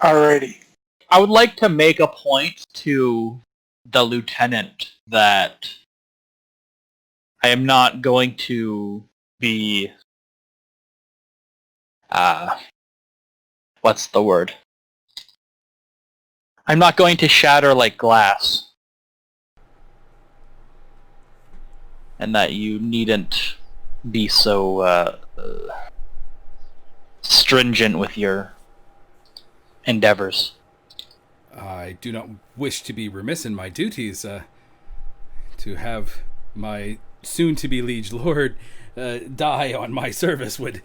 Alrighty. I would like to make a point to the lieutenant that I am not going to be... what's the word? I'm not going to shatter like glass. And that you needn't be so stringent with your endeavors. I do not wish to be remiss in my duties. To have my soon-to-be liege lord die on my service would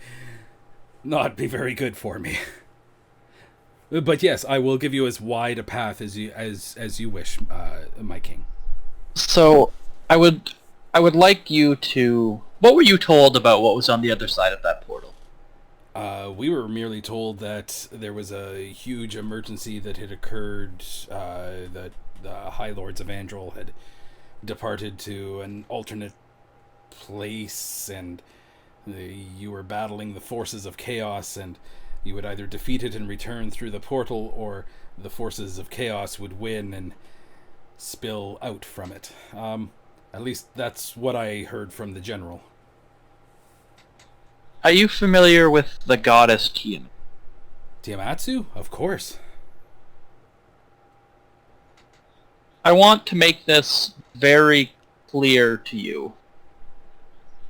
not be very good for me. But yes, I will give you as wide a path as you wish, my king. So, I would like you to... What were you told about what was on the other side of that portal? We were merely told that there was a huge emergency that had occurred, that the High Lords of Androl had departed to an alternate place, and you were battling the forces of chaos, and you would either defeat it and return through the portal, or the forces of chaos would win and spill out from it. At least that's what I heard from the general. Are you familiar with the goddess Tiamat? Tiamatsu? Of course. I want to make this very clear to you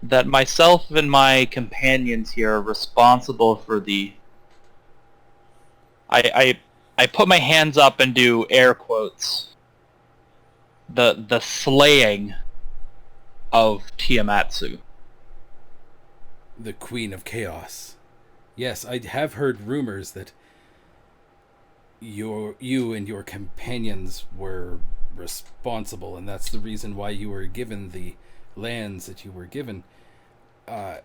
that myself and my companions here are responsible for the... I put my hands up and do air quotes. The slaying of Tiamatsu. The Queen of Chaos. Yes, I have heard rumors that you and your companions were responsible, and that's the reason why you were given the lands that you were given.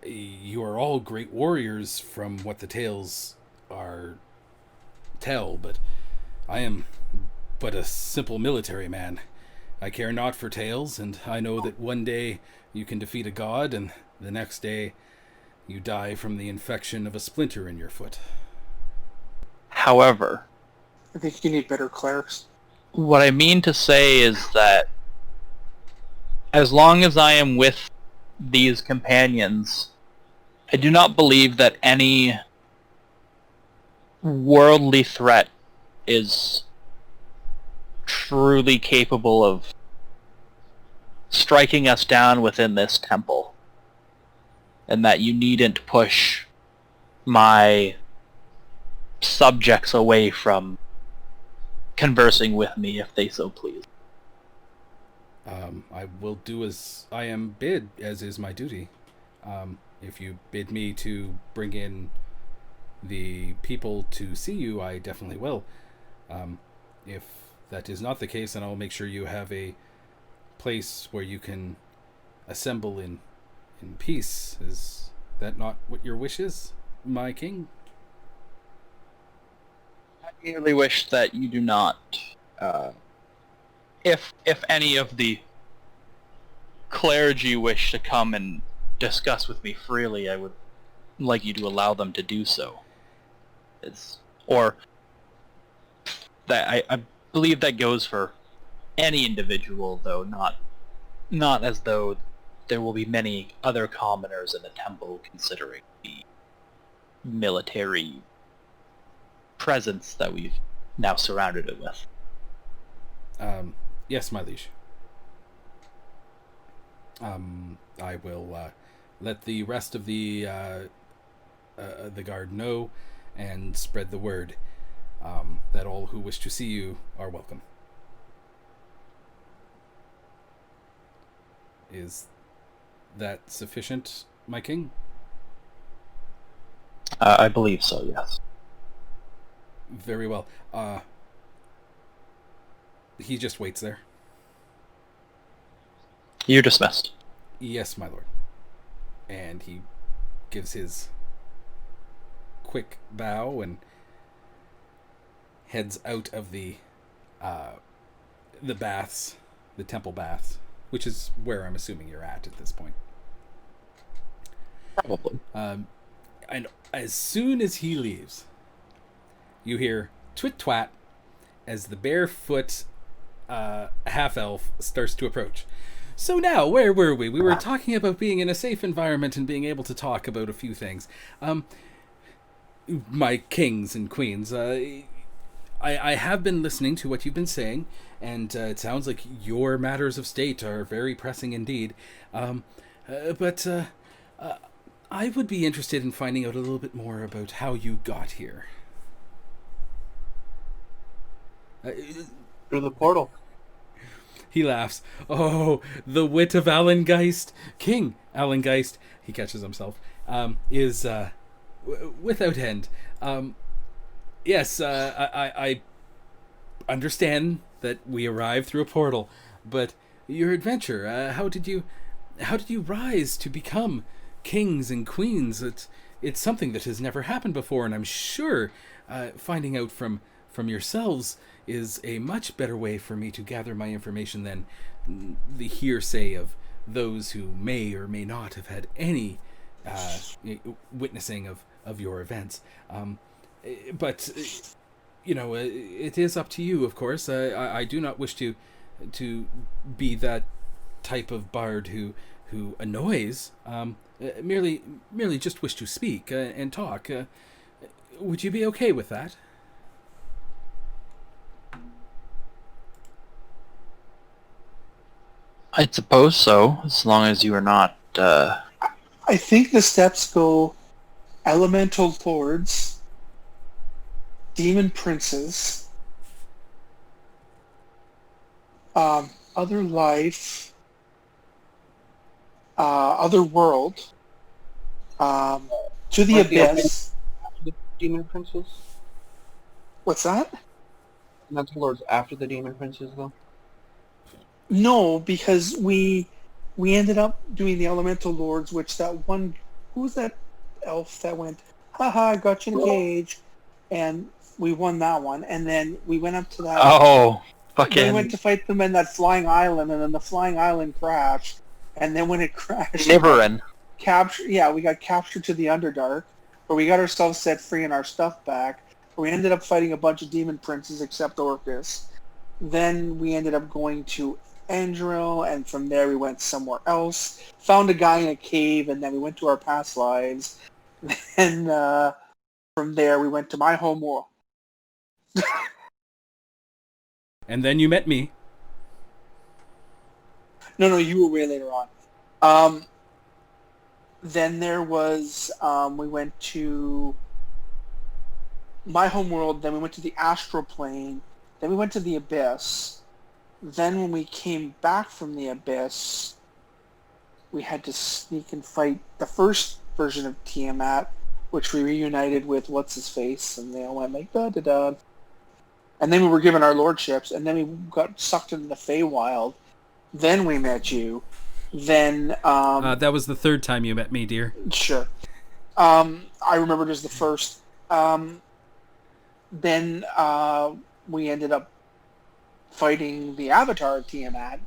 You are all great warriors from what the tales tell, but I am but a simple military man. I care not for tales, and I know that one day you can defeat a god, and the next day you die from the infection of a splinter in your foot. However, I think you need better clerics. what I mean to say is that as long as I am with these companions, I do not believe that any worldly threat is truly capable of striking us down within this temple. And that you needn't push my subjects away from conversing with me if they so please. I will do as I am bid, as is my duty. If you bid me to bring in the people to see you, I definitely will. If that is not the case, then I'll make sure you have a place where you can assemble in peace. Is that not what your wish is, my king? I merely wish that you do not, if any of the clergy wish to come and discuss with me freely, I would like you to allow them to do so. Or that I believe that goes for any individual, though not as though there will be many other commoners in the temple, considering the military presence that we've now surrounded it with. Yes, my liege. I will let the rest of the guard know and spread the word that all who wish to see you are welcome. Is that sufficient, my king? I believe so, yes. Very well. He just waits there. You're dismissed. Yes, my lord. And he gives his quick bow and heads out of the baths, the temple baths, which is where I'm assuming you're at this point. Probably. And as soon as he leaves, you hear twit-twat as the barefoot half-elf starts to approach. So now, where were we? We were talking about being in a safe environment and being able to talk about a few things. My kings and queens, I have been listening to what you've been saying, and it sounds like your matters of state are very pressing indeed. But I would be interested in finding out a little bit more about how you got here. Through the portal. He laughs. Oh, the wit of Alyn Geist. King Alyn Geist, he catches himself, is without end. Yes, I understand that we arrived through a portal, but your adventure, how did you rise to become kings and queens? It's something that has never happened before, and I'm sure finding out from yourselves is a much better way for me to gather my information than the hearsay of those who may or may not have had any witnessing of your events. But it is up to you, of course. I do not wish to be that type of bard who annoys. Merely just wish to speak and talk. Would you be okay with that? I suppose so, as long as you are not. I think the steps go elemental lords, demon princes, other life, other world, to the abyss. The demon princes? What's that? Elemental lords after the demon princes, though? No, because we ended up doing the elemental lords, which that one, who was that elf that went, haha, I got you in a cage, and we won that one, and then we went up to that. Oh, fucking. We went to fight them in that flying island, and then the flying island crashed, and then when it crashed, Niverin. We got captured to the Underdark, where we got ourselves set free and our stuff back. We ended up fighting a bunch of demon princes except Orcus. Then we ended up going to Andril, and from there we went somewhere else. Found a guy in a cave, and then we went to our past lives. Then from there we went to my home world. And then you met me. No, you were way later on. Then there was, we went to my home world, then we went to the astral plane, then we went to the abyss. Then when we came back from the abyss, we had to sneak and fight the first version of Tiamat, which we reunited with what's-his-face, and they all went like, da-da-da. And then we were given our lordships, and then we got sucked into the Feywild. Then we met you. Then... that was the third time you met me, dear. Sure. I remember it as the first. Then we ended up fighting the Avatar of Tiamat,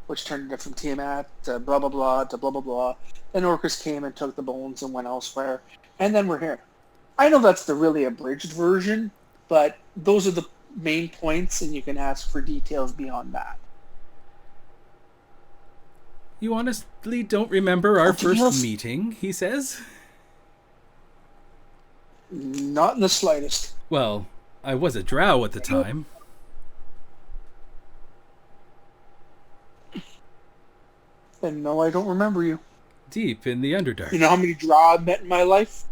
which turned it from Tiamat to blah blah blah to blah blah blah. Then Orcus came and took the bones and went elsewhere. And then we're here. I know that's the really abridged version, but those are the main points, and you can ask for details beyond that. You honestly don't remember our first meeting, he says? Not in the slightest. Well, I was a drow at the time. And no, I don't remember you. Deep in the Underdark. You know how many drow I've met in my life?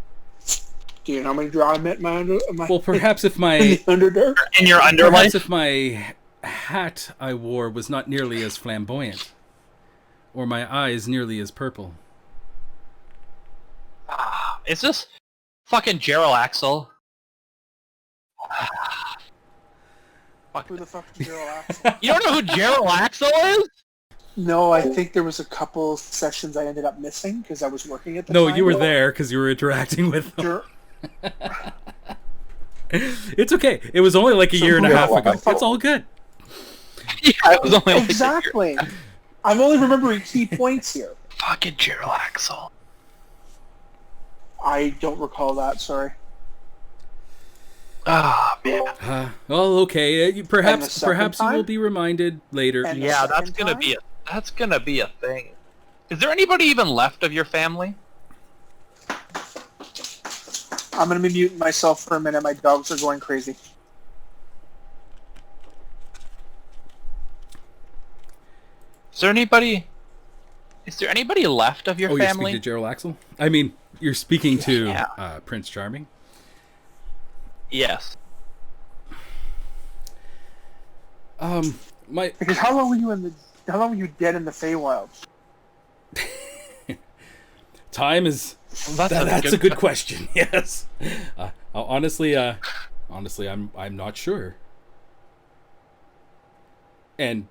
Do you know how many drow I met in my well, perhaps if my... in the Underdark? In your underlife? Perhaps if my hat I wore was not nearly as flamboyant. Or my eyes nearly as purple. Is this fucking Gerald Axel? Who the fuck is Gerald Axel? You don't know who Gerald Axel is? No, I think there was a couple sessions I ended up missing because I was working at the time. No, you were there because you were interacting with them. Sure. It's okay. It was only like a year and a half ago. It's all good. Yeah, it was only like exactly. I'm only remembering key points here. Fucking Gerald Axel. I don't recall that, sorry. Ah, Well, okay. And the Perhaps second you will time? be reminded later. And the Yeah, that's second gonna time? be a thing. Is there anybody even left of your family? I'm gonna be muting myself for a minute. My dogs are going crazy. Is there anybody left of your Oh, you're family? speaking to Gerald Axel? I mean, you're speaking to Yeah. Prince Charming. Yes. Because how long were you dead in the Feywild? Time is. That's a good question. Yes. Honestly, I'm not sure. And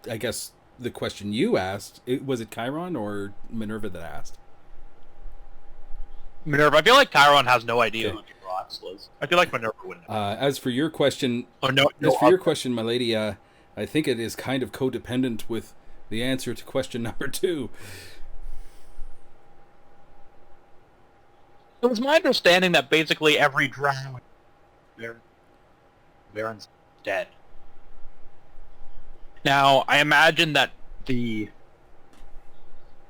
I guess the question you asked, was it Kairon or Minerva that asked? Minerva. I feel like Kairon has no idea Okay. who Rox was. I feel like Minerva wouldn't. As for your question, your question, my lady, I think it is kind of codependent with the answer to question number 2. It was my understanding that basically every drow Baron's dead. Now, I imagine that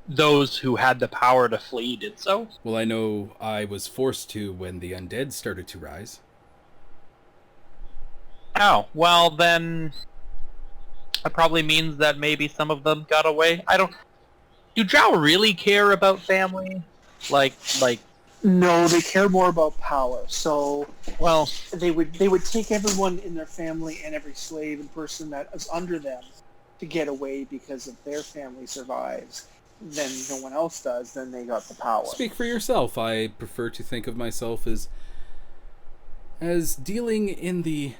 those who had the power to flee did so. Well, I know I was forced to when the undead started to rise. Oh, well then that probably means that maybe some of them got away. Do drow really care about family? Like No, they care more about power. So well, they would take everyone in their family and every slave and person that is under them to get away because if their family survives, then no one else does, then they got the power. Speak for yourself. I prefer to think of myself as dealing in the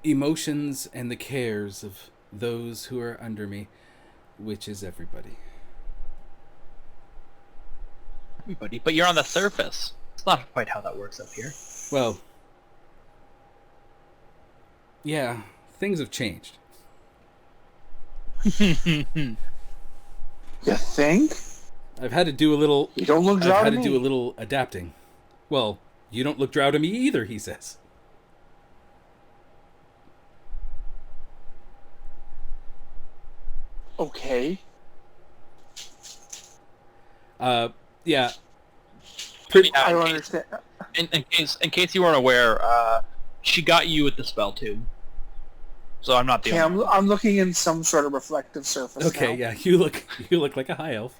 emotions and the cares of those who are under me, which is everybody. everybody, but you're on the surface. It's not quite how that works up here. Well, yeah, things have changed. You think? I've had to do a little. You don't look I've drow had to to me. do a little adapting. Well, you don't look drow to me either, he says. Okay. Yeah. I don't understand. In case you weren't aware, she got you with the spell too. So I'm not the Okay, only. I'm looking in some sort of reflective surface. Okay, now. yeah, you look like a high elf.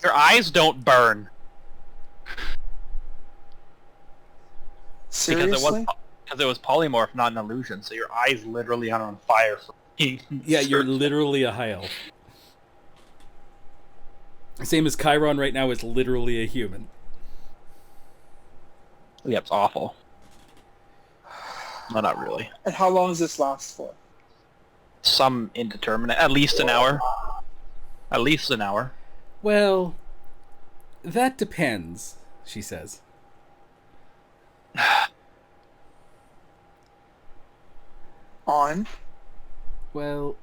Your eyes don't burn Seriously? because it was polymorph, not an illusion. So your eyes literally are on fire. Yeah, you're literally a high elf. Same as Kairon right now is literally a human. Yeah, it's awful. No, not really. And how long does this last for? Some indeterminate. At least an hour. At least an hour. Well, that depends, she says. On? Well,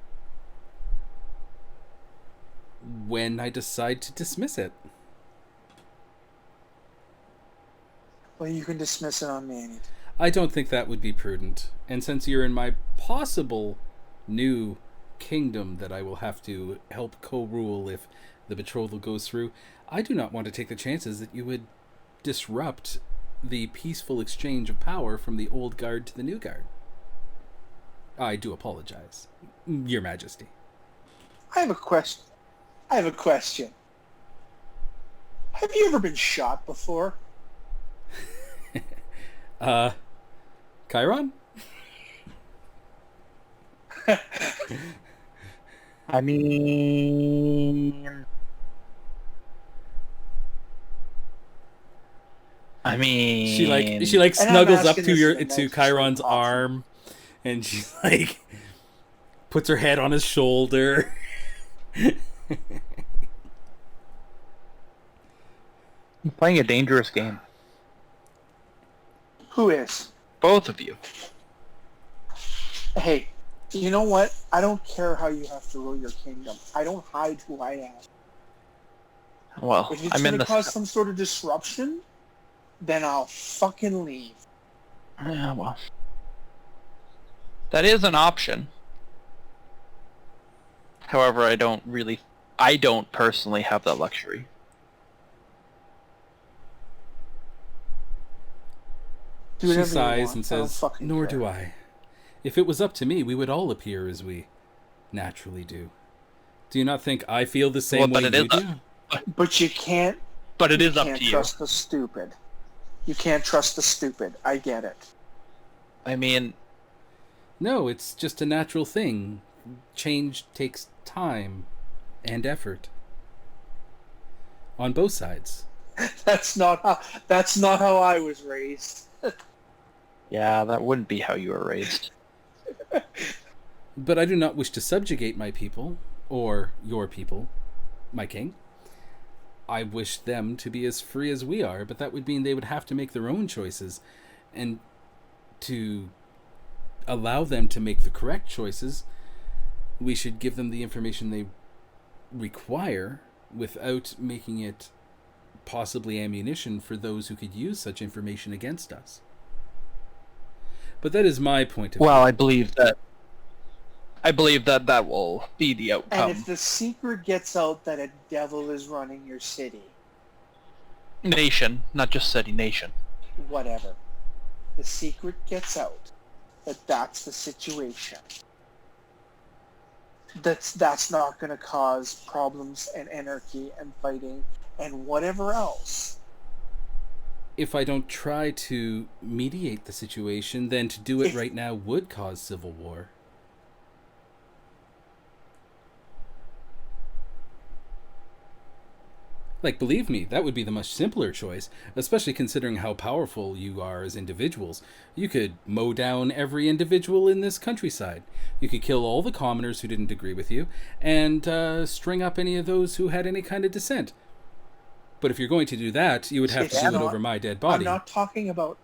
when I decide to dismiss it. Well, you can dismiss it on me anytime. I don't think that would be prudent. And since you're in my possible new kingdom that I will have to help co-rule if the betrothal goes through, I do not want to take the chances that you would disrupt the peaceful exchange of power from the old guard to the new guard. I do apologize, Your Majesty. I have a question. Have you ever been shot before? Kairon? I mean... She And I'm snuggles up asking to this in the to most Chiron's possible. arm, and she like puts her head on his shoulder. You're playing a dangerous game. Who is? Both of you. Hey, you know what? I don't care how you have to rule your kingdom. I don't hide who I am. Well, If it's I'm going in to the... cause some sort of disruption, then I'll fucking leave. Yeah, well. That is an option. However, I don't personally have that luxury. Do She whatever you sighs want. and I don't says, fucking "Nor care." do I. If it was up to me, we would all appear as we naturally do. Do you not think I feel the same way you do?" But you can't. But it is up Can't to you. trust the stupid. You can't trust the stupid. I get it. I mean, No, it's just a natural thing. Change takes time and effort. On both sides. That's not how I was raised. yeah, that wouldn't be how you were raised. But I do not wish to subjugate my people, or your people, my king. I wish them to be as free as we are, but that would mean they would have to make their own choices. And to allow them to make the correct choices, we should give them the information they require without making it possibly ammunition for those who could use such information against us. But that is my point of view. Well, I believe that that will be the outcome. And if the secret gets out that a devil is running your city, Nation, not just city, nation. whatever, the secret gets out that that's the situation. That's not going to cause problems and anarchy and fighting and whatever else. If I don't try to mediate the situation, then to do it right now would cause civil war. Like, believe me, that would be the much simpler choice, especially considering how powerful you are as individuals. You could mow down every individual in this countryside. You could kill all the commoners who didn't agree with you, and string up any of those who had any kind of dissent. But if you're going to do that, you would have to do it over my dead body. I'm not talking about...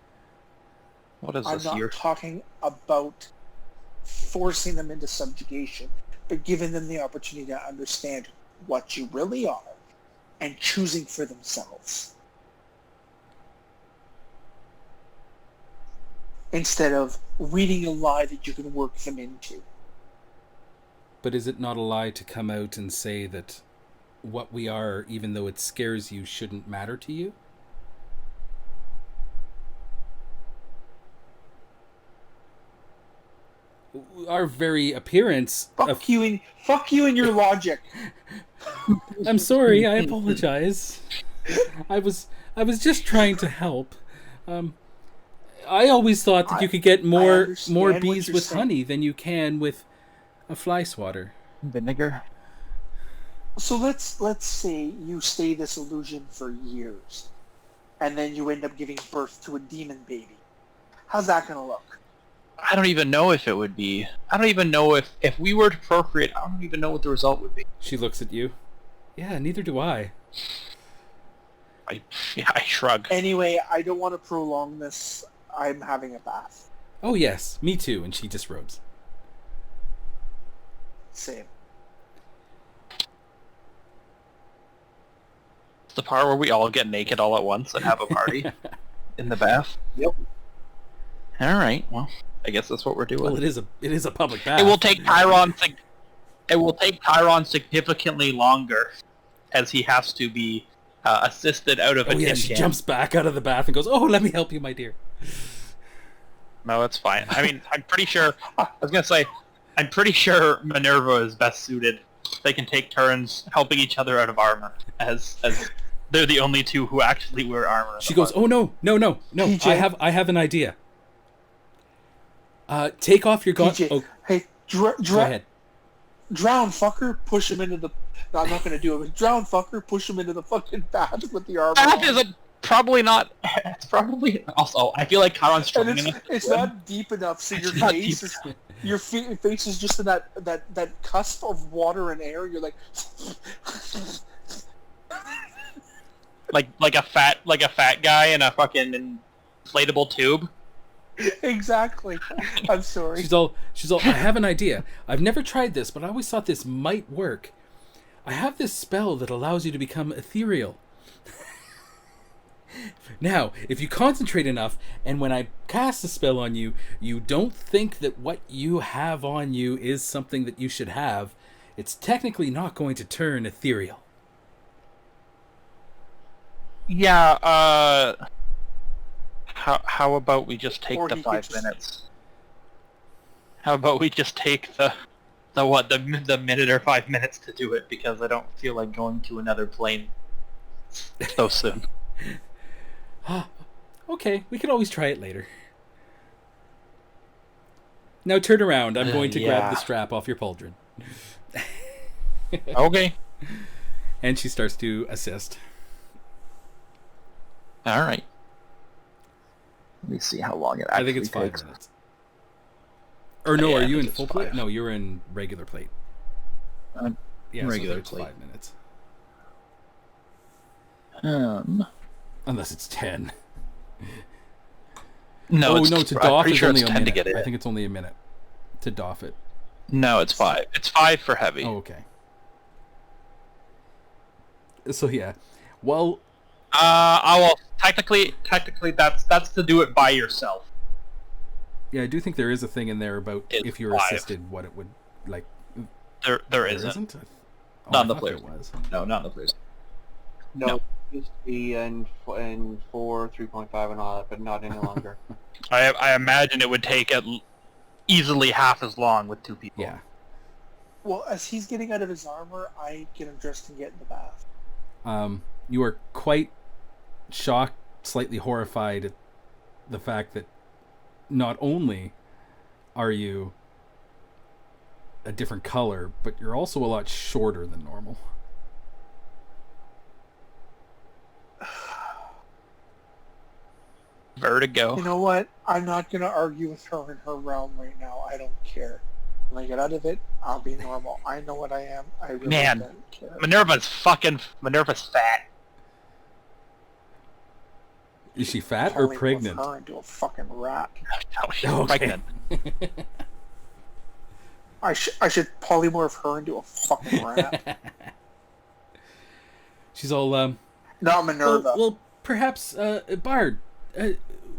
What is I'm this not year? talking about forcing them into subjugation, but giving them the opportunity to understand what you really are and choosing for themselves. Instead of reading a lie that you can work them into. But is it not a lie to come out and say that what we are, even though it scares you, shouldn't matter to you? Our very appearance... Fuck you and your logic. I'm sorry, I apologize. I was just trying to help. I always thought that you could get more bees with honey than you can with a fly swatter. Vinegar? So let's say you stay this illusion for years, and then you end up giving birth to a demon baby. How's that going to look? I don't even know if it would be. I don't even know if we were to procreate, I don't even know what the result would be. She looks at you. Yeah, neither do I. I shrug. Anyway, I don't want to prolong this. I'm having a bath. Oh yes, me too, and she disrobes. Same. It's the part where we all get naked all at once and have a party in the bath. Yep. Alright, well, I guess that's what we're doing. Well, it is a public bath. It will take Kairon significantly longer, as he has to be assisted out of a tin yeah, she can. jumps back out of the bath and goes, "Oh, let me help you, my dear." No, it's fine. I mean, I'm pretty sure Minerva is best suited. They can take turns helping each other out of armor, as they're the only two who actually wear armor. She goes, "Oh no. PJ. I have an idea. Take off your gauntlet." PJ, Oh, hey, go ahead. drown fucker, push him into the... No, I'm not going to do it, but drown fucker, push him into the fucking bath with the armor That on. is probably not. It's probably also. I feel like Kairon's strong And enough. it's not deep enough, so your It's not face deep is... Your face is just in that cusp of water and air. You're like... like a fat guy in a fucking inflatable tube. Exactly. I'm sorry. She's all, "I have an idea. I've never tried this, but I always thought this might work. I have this spell that allows you to become ethereal. Now, if you concentrate enough, and when I cast a spell on you, you don't think that what you have on you is something that you should have, it's technically not going to turn ethereal. Yeah, how about we just take Or the he 5 could just- minutes? How about we just take the minute or 5 minutes to do it, because I don't feel like going to another plane so soon. Okay, we can always try it later. Now turn around. I'm going to grab the Yeah. strap off your pauldron. Okay. And she starts to assist. Alright. Let me see how long it actually I think it's 5 takes. minutes. Or no, Yeah, are I you think in it's full plate? 5. No, you're in regular plate. Yeah, regular so it's plate. 5 minutes. Unless it's 10. No, oh, it's, no, to I'm doff pretty is sure only it's a 10 minute. to get in. I think it's only a minute to doff it. No, it's 5. It's 5 for heavy. Oh, okay. So yeah, well, well, technically, that's to do it by yourself. yeah, I do think there is a thing in there about It's if you're 5. assisted, what it would like. There There isn't. Oh, Not I in the thought players. there was. No, not in the players. No, No. it used to be in 4, 3.5 and all that, but not any longer. I imagine it would take easily half as long with 2 people. Yeah. Well, as he's getting out of his armor, I get him dressed and get in the bath. You are quite shocked, slightly horrified at the fact that not only are you a different color, but you're also a lot shorter than normal. Vertigo. You know what? I'm not going to argue with her in her realm right now. I don't care. When I get out of it, I'll be normal. I know what I am. I really Man. don't care. Minerva's fat. Is she fat or Polymorph pregnant? her into a fucking rat. No, she's Okay. pregnant. I should polymorph her into a fucking rat. She's all Not Minerva. Well, perhaps Bard.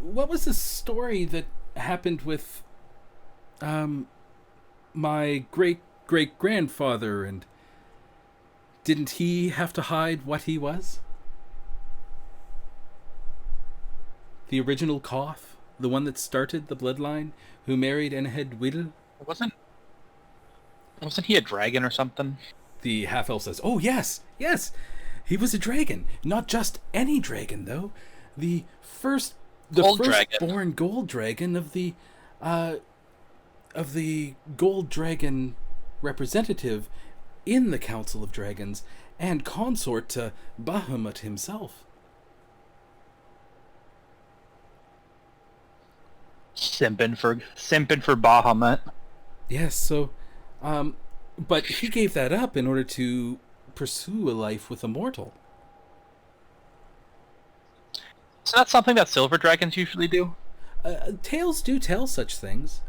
What was the story that happened with my great grandfather, and didn't he have to hide what he was? The original Koth, the one that started the bloodline, who married Enheduil? Wasn't he a dragon or something? The half-elf says, "Oh yes, he was a dragon. Not just any dragon, though. The Gold dragon. firstborn gold dragon of the gold dragon representative in the Council of Dragons, and consort to Bahamut himself." Simping for Bahamut. Yes, so, but he gave that up in order to pursue a life with a mortal. So that's something that silver dragons usually do? Tales do tell such things,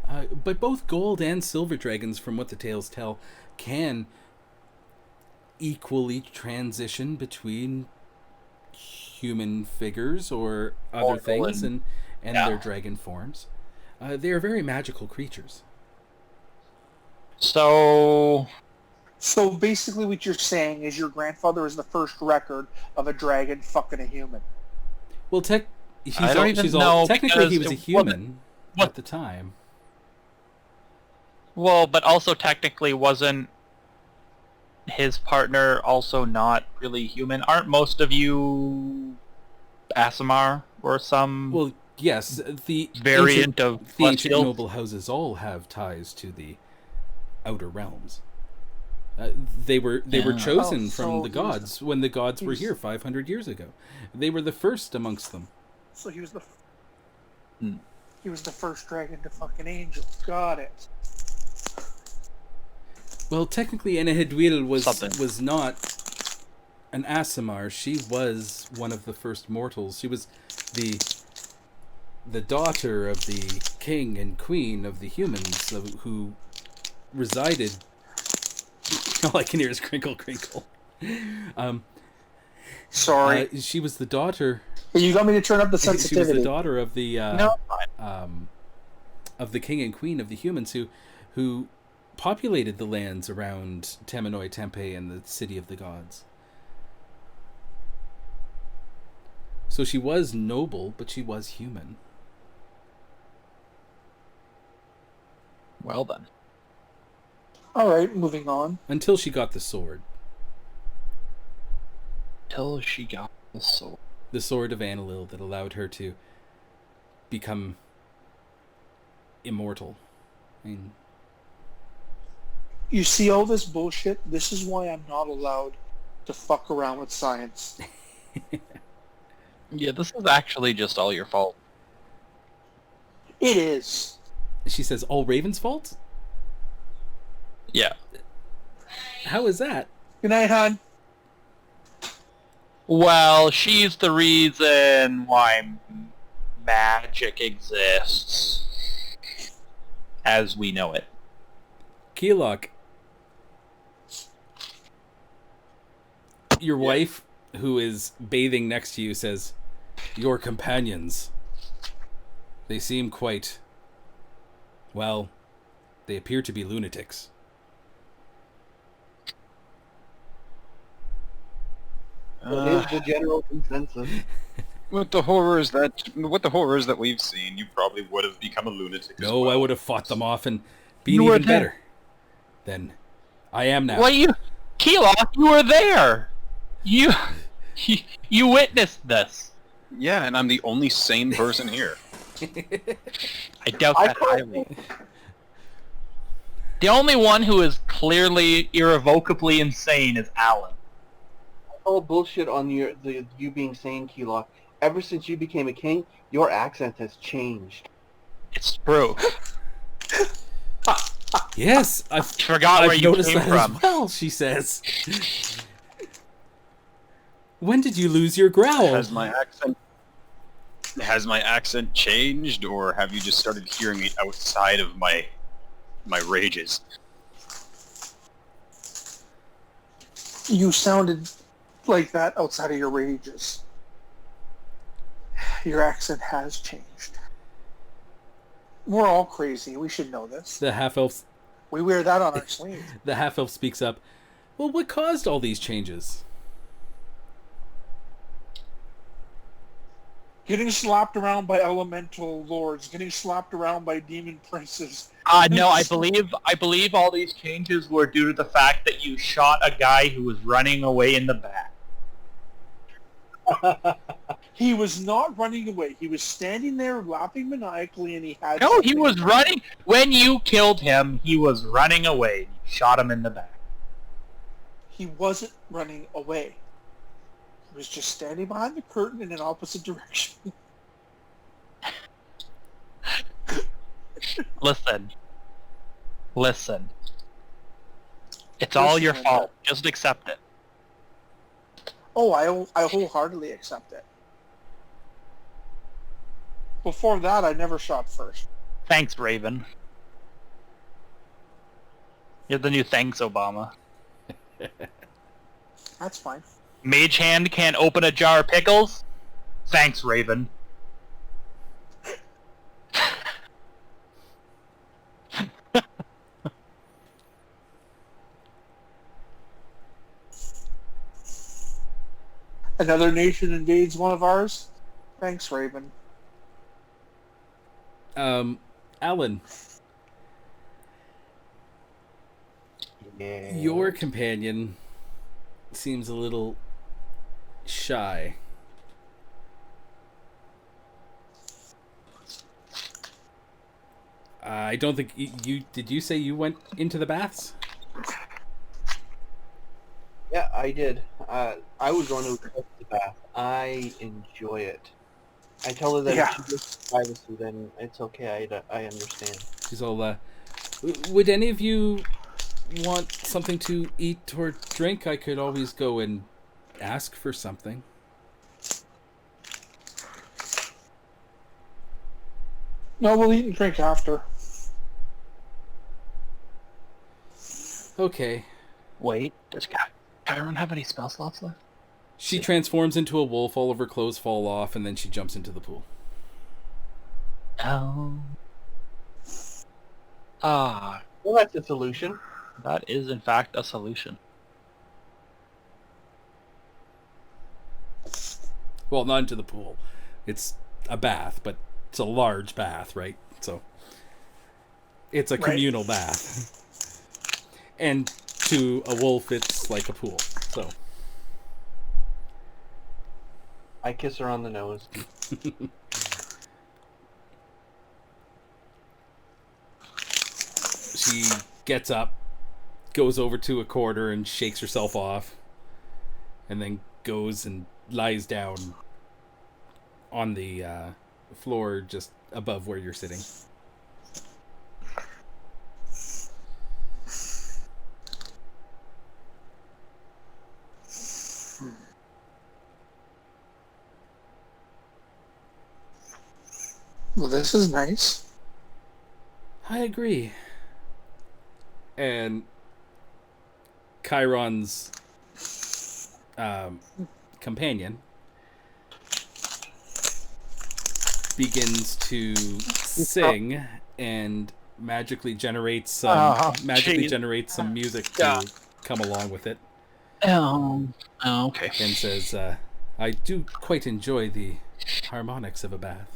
but both gold and silver dragons, from what the tales tell, can equally transition between human figures or other Mortal things and yeah. their dragon forms. They are very magical creatures. So basically what you're saying is your grandfather is the first record of a dragon fucking a human. Well, technically he was a human at the time. Well, but also technically wasn't his partner also not really human? Aren't most of you Aasimar or some Well, yes, the variant of the ancient Celestial? noble houses all have ties to the outer realms. They were chosen Oh, from so the he was gods when the gods he were was- here 500 years ago. They were the first amongst them. So he was the Hmm. he was the first dragon to fuck an angel. Got it. Well, technically, Enheduil Something. was not an Aasimar. She was one of the first mortals. She was the daughter of the king and queen of the humans who resided. All I can hear is crinkle, crinkle. Sorry. She was the daughter. You got me to turn up the She was sensitivity. the daughter of the No, of the king and queen of the humans who populated the lands around Temenoi Tempe and the city of the gods. So she was noble, but she was human. well then. All right, moving on. Until she got the sword. Till she got the sword. The sword of Annalil that allowed her to become immortal. I mean, You see all this bullshit? This is why I'm not allowed to fuck around with science. Yeah, this is actually just all your fault. It is. she says, all Raven's fault? Yeah. How is that? Good night, hon. Well, she's the reason why magic exists. As we know it. Keolok, your wife, who is bathing next to you, says, your companions, they seem quite, well, they appear to be lunatics. That is the general consensus. With the horrors that we've seen, you probably would have become a lunatic. as No, well. I would have fought them off and been You were even there. better than I am now. Well, Keolok, you were there. You witnessed this. Yeah, and I'm the only sane person here. I doubt that highly. The only one who is clearly irrevocably insane is Alyn. All bullshit on you being sane, Keolok. Ever since you became a king, your accent has changed. It's true. Yes, I forgot where I've you noticed came that from. as well, she says. When did you lose your growl? Has my accent changed, or have you just started hearing me outside of my rages? You sounded like that outside of your rages. Your accent has changed. We're all crazy. We should know this. The half-elf We wear that on our sleeve. the half-elf speaks up. Well, what caused all these changes? Getting slapped around by elemental lords. Getting slapped around by demon princes. No, I believe all these changes were due to the fact that you shot a guy who was running away in the back. He was not running away. He was standing there laughing maniacally, and he had... No, he something was in mind. running. When you killed him, he was running away. You shot him in the back. He wasn't running away. He was just standing behind the curtain in an opposite direction. Listen. It's all your Listen, fault. Just accept it. Oh, I wholeheartedly accept it. Before that, I never shot first. Thanks, Raven. You're the new thanks, Obama. That's fine. Mage hand can't open a jar of pickles? Thanks, Raven. Another nation invades one of ours? Thanks, Raven. Alyn, Yeah. your companion seems a little shy. I don't think you did. You say you went into the baths? Yeah, I did. I was going to accept the bath. I enjoy it. I tell her that Yeah. if she gets privacy, then it's okay. I understand. She's all, would any of you want something to eat or drink? I could always go and ask for something. No, we'll eat and drink after. Okay. Wait, does Kairon have any spell slots left? She transforms into a wolf, all of her clothes fall off, and then she jumps into the pool. Oh. Ah, Well, that's a solution. that is in fact a solution. Well, not into the pool. It's a bath, but it's a large bath, right? So it's a communal bath. And to a wolf, it's like a pool. So I kiss her on the nose. she gets up, goes over to a corner and shakes herself off, and then goes and lies down on the floor just above where you're sitting. Well, this is nice. I agree. And Kairon's companion begins to sing and magically generates some music to come along with it. Okay. And says, "I do quite enjoy the harmonics of a bath."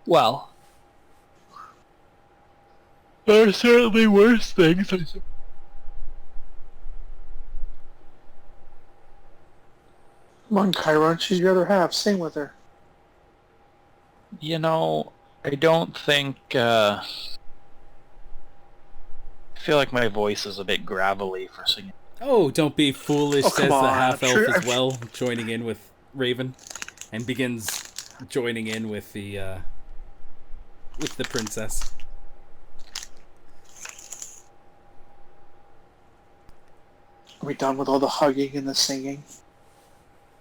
Well, there are certainly worse things. Come on, Kairon, she's your other half. Sing with her. You know, I don't think, I feel like my voice is a bit gravelly for singing. Oh, don't be foolish, Oh, says come the on. half-elf I'm as well, joining in with Raven, and begins joining in with the princess. Are we done with all the hugging and the singing?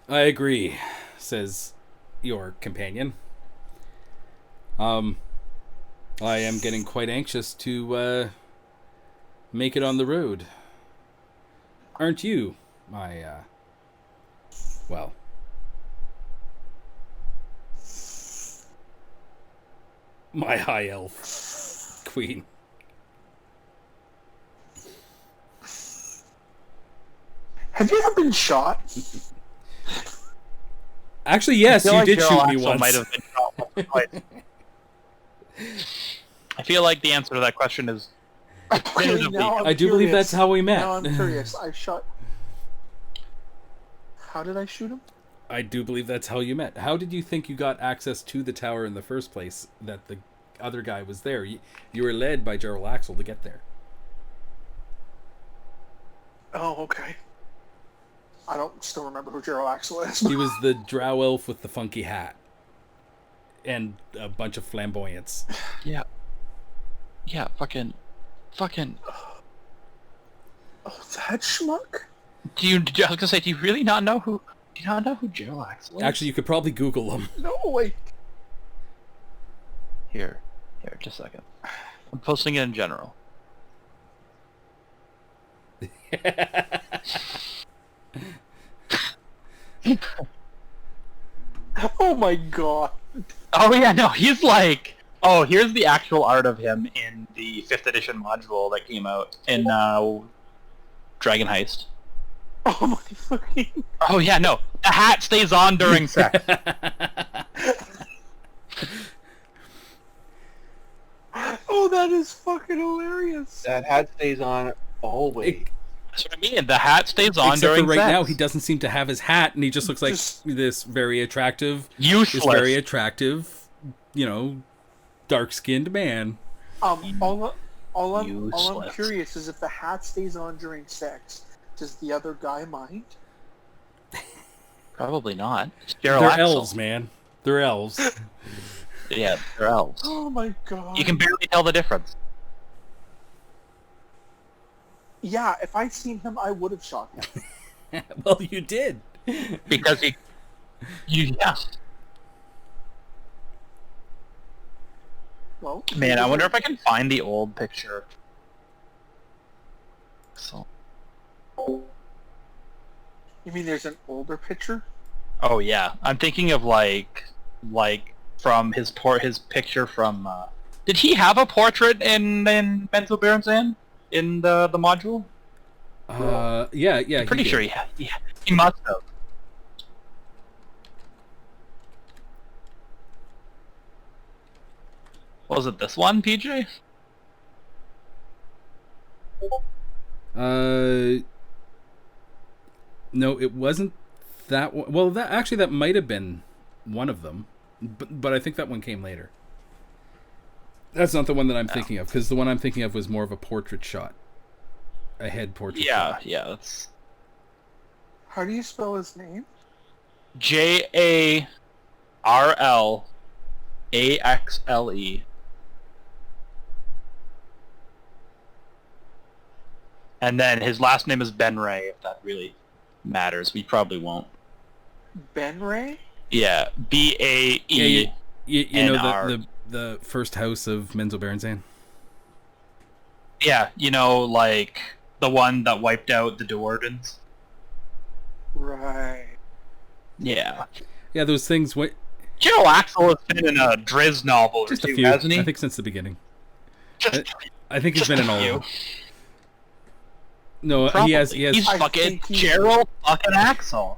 I agree, says your companion. I am getting quite anxious to make it on the road. Aren't you, my my high elf queen? Have you ever been shot? Actually, yes, you did shoot me once. Might have been shot once or twice. I feel like the answer to that question is I do believe that's how we met. Now I'm curious. How did I shoot him? I do believe that's how you met. How did you think you got access to the tower in the first place, that the other guy was there? You were led by Gerald Axel to get there. Oh, okay. I don't still remember who Gerald Axel is. He was the drow elf with the funky hat. And a bunch of flamboyance. Yeah. Yeah, fucking... Oh, that schmuck? I was gonna say, do you really not know who... Do you not know who Gerald Axel is? Actually, you could probably Google him. No, wait. Here, just a second. I'm posting it in general. Oh my god. Oh yeah, no, he's like... Oh, here's the actual art of him in the 5th edition module that came out in Dragon Heist. Oh my fucking... Oh yeah, no. The hat stays on during sex. Oh, that is fucking hilarious. That hat stays on always. That's what I mean. The hat stays on Except during for right sex. now, he doesn't seem to have his hat, and he just looks like this very attractive, useless. Dark-skinned man. All I'm Useless. curious is if the hat stays on during sex, does the other guy mind? Probably not. They're Axel. elves, man. They're elves. Yeah, they're elves. Oh my god. You can barely tell the difference. Yeah, if I'd seen him, I would have shot him. Well, you did. Because yeah. Well, Man, I wonder if I can find the old picture. So. You mean there's an older picture? Oh yeah, I'm thinking of like from his picture from. Did he have a portrait in Benzo Berenzan in the module? Yeah. I'm pretty sure he must have. Was it this one, PJ? No, it wasn't that one. Well, that might have been one of them, but I think that one came later. That's not the one that I'm thinking of, because the one I'm thinking of was more of a portrait shot, a head portrait. shot. Yeah, that's How do you spell his name? JARLAXLE. And then his last name is Ben Ray, if that really matters. We probably won't. Ben Ray? Yeah, BAE. You know the first house of Menzo Berenzan? Yeah, like the one that wiped out the Duardans. Right. Yeah. Yeah, those things. Gerald Axel has been in a Driz novel Just or two, a few, hasn't he? I think since the beginning. Just, I think he's just been in a all few. of them. No, Probably. he has. He's I fucking think he- Gerald fucking Axel.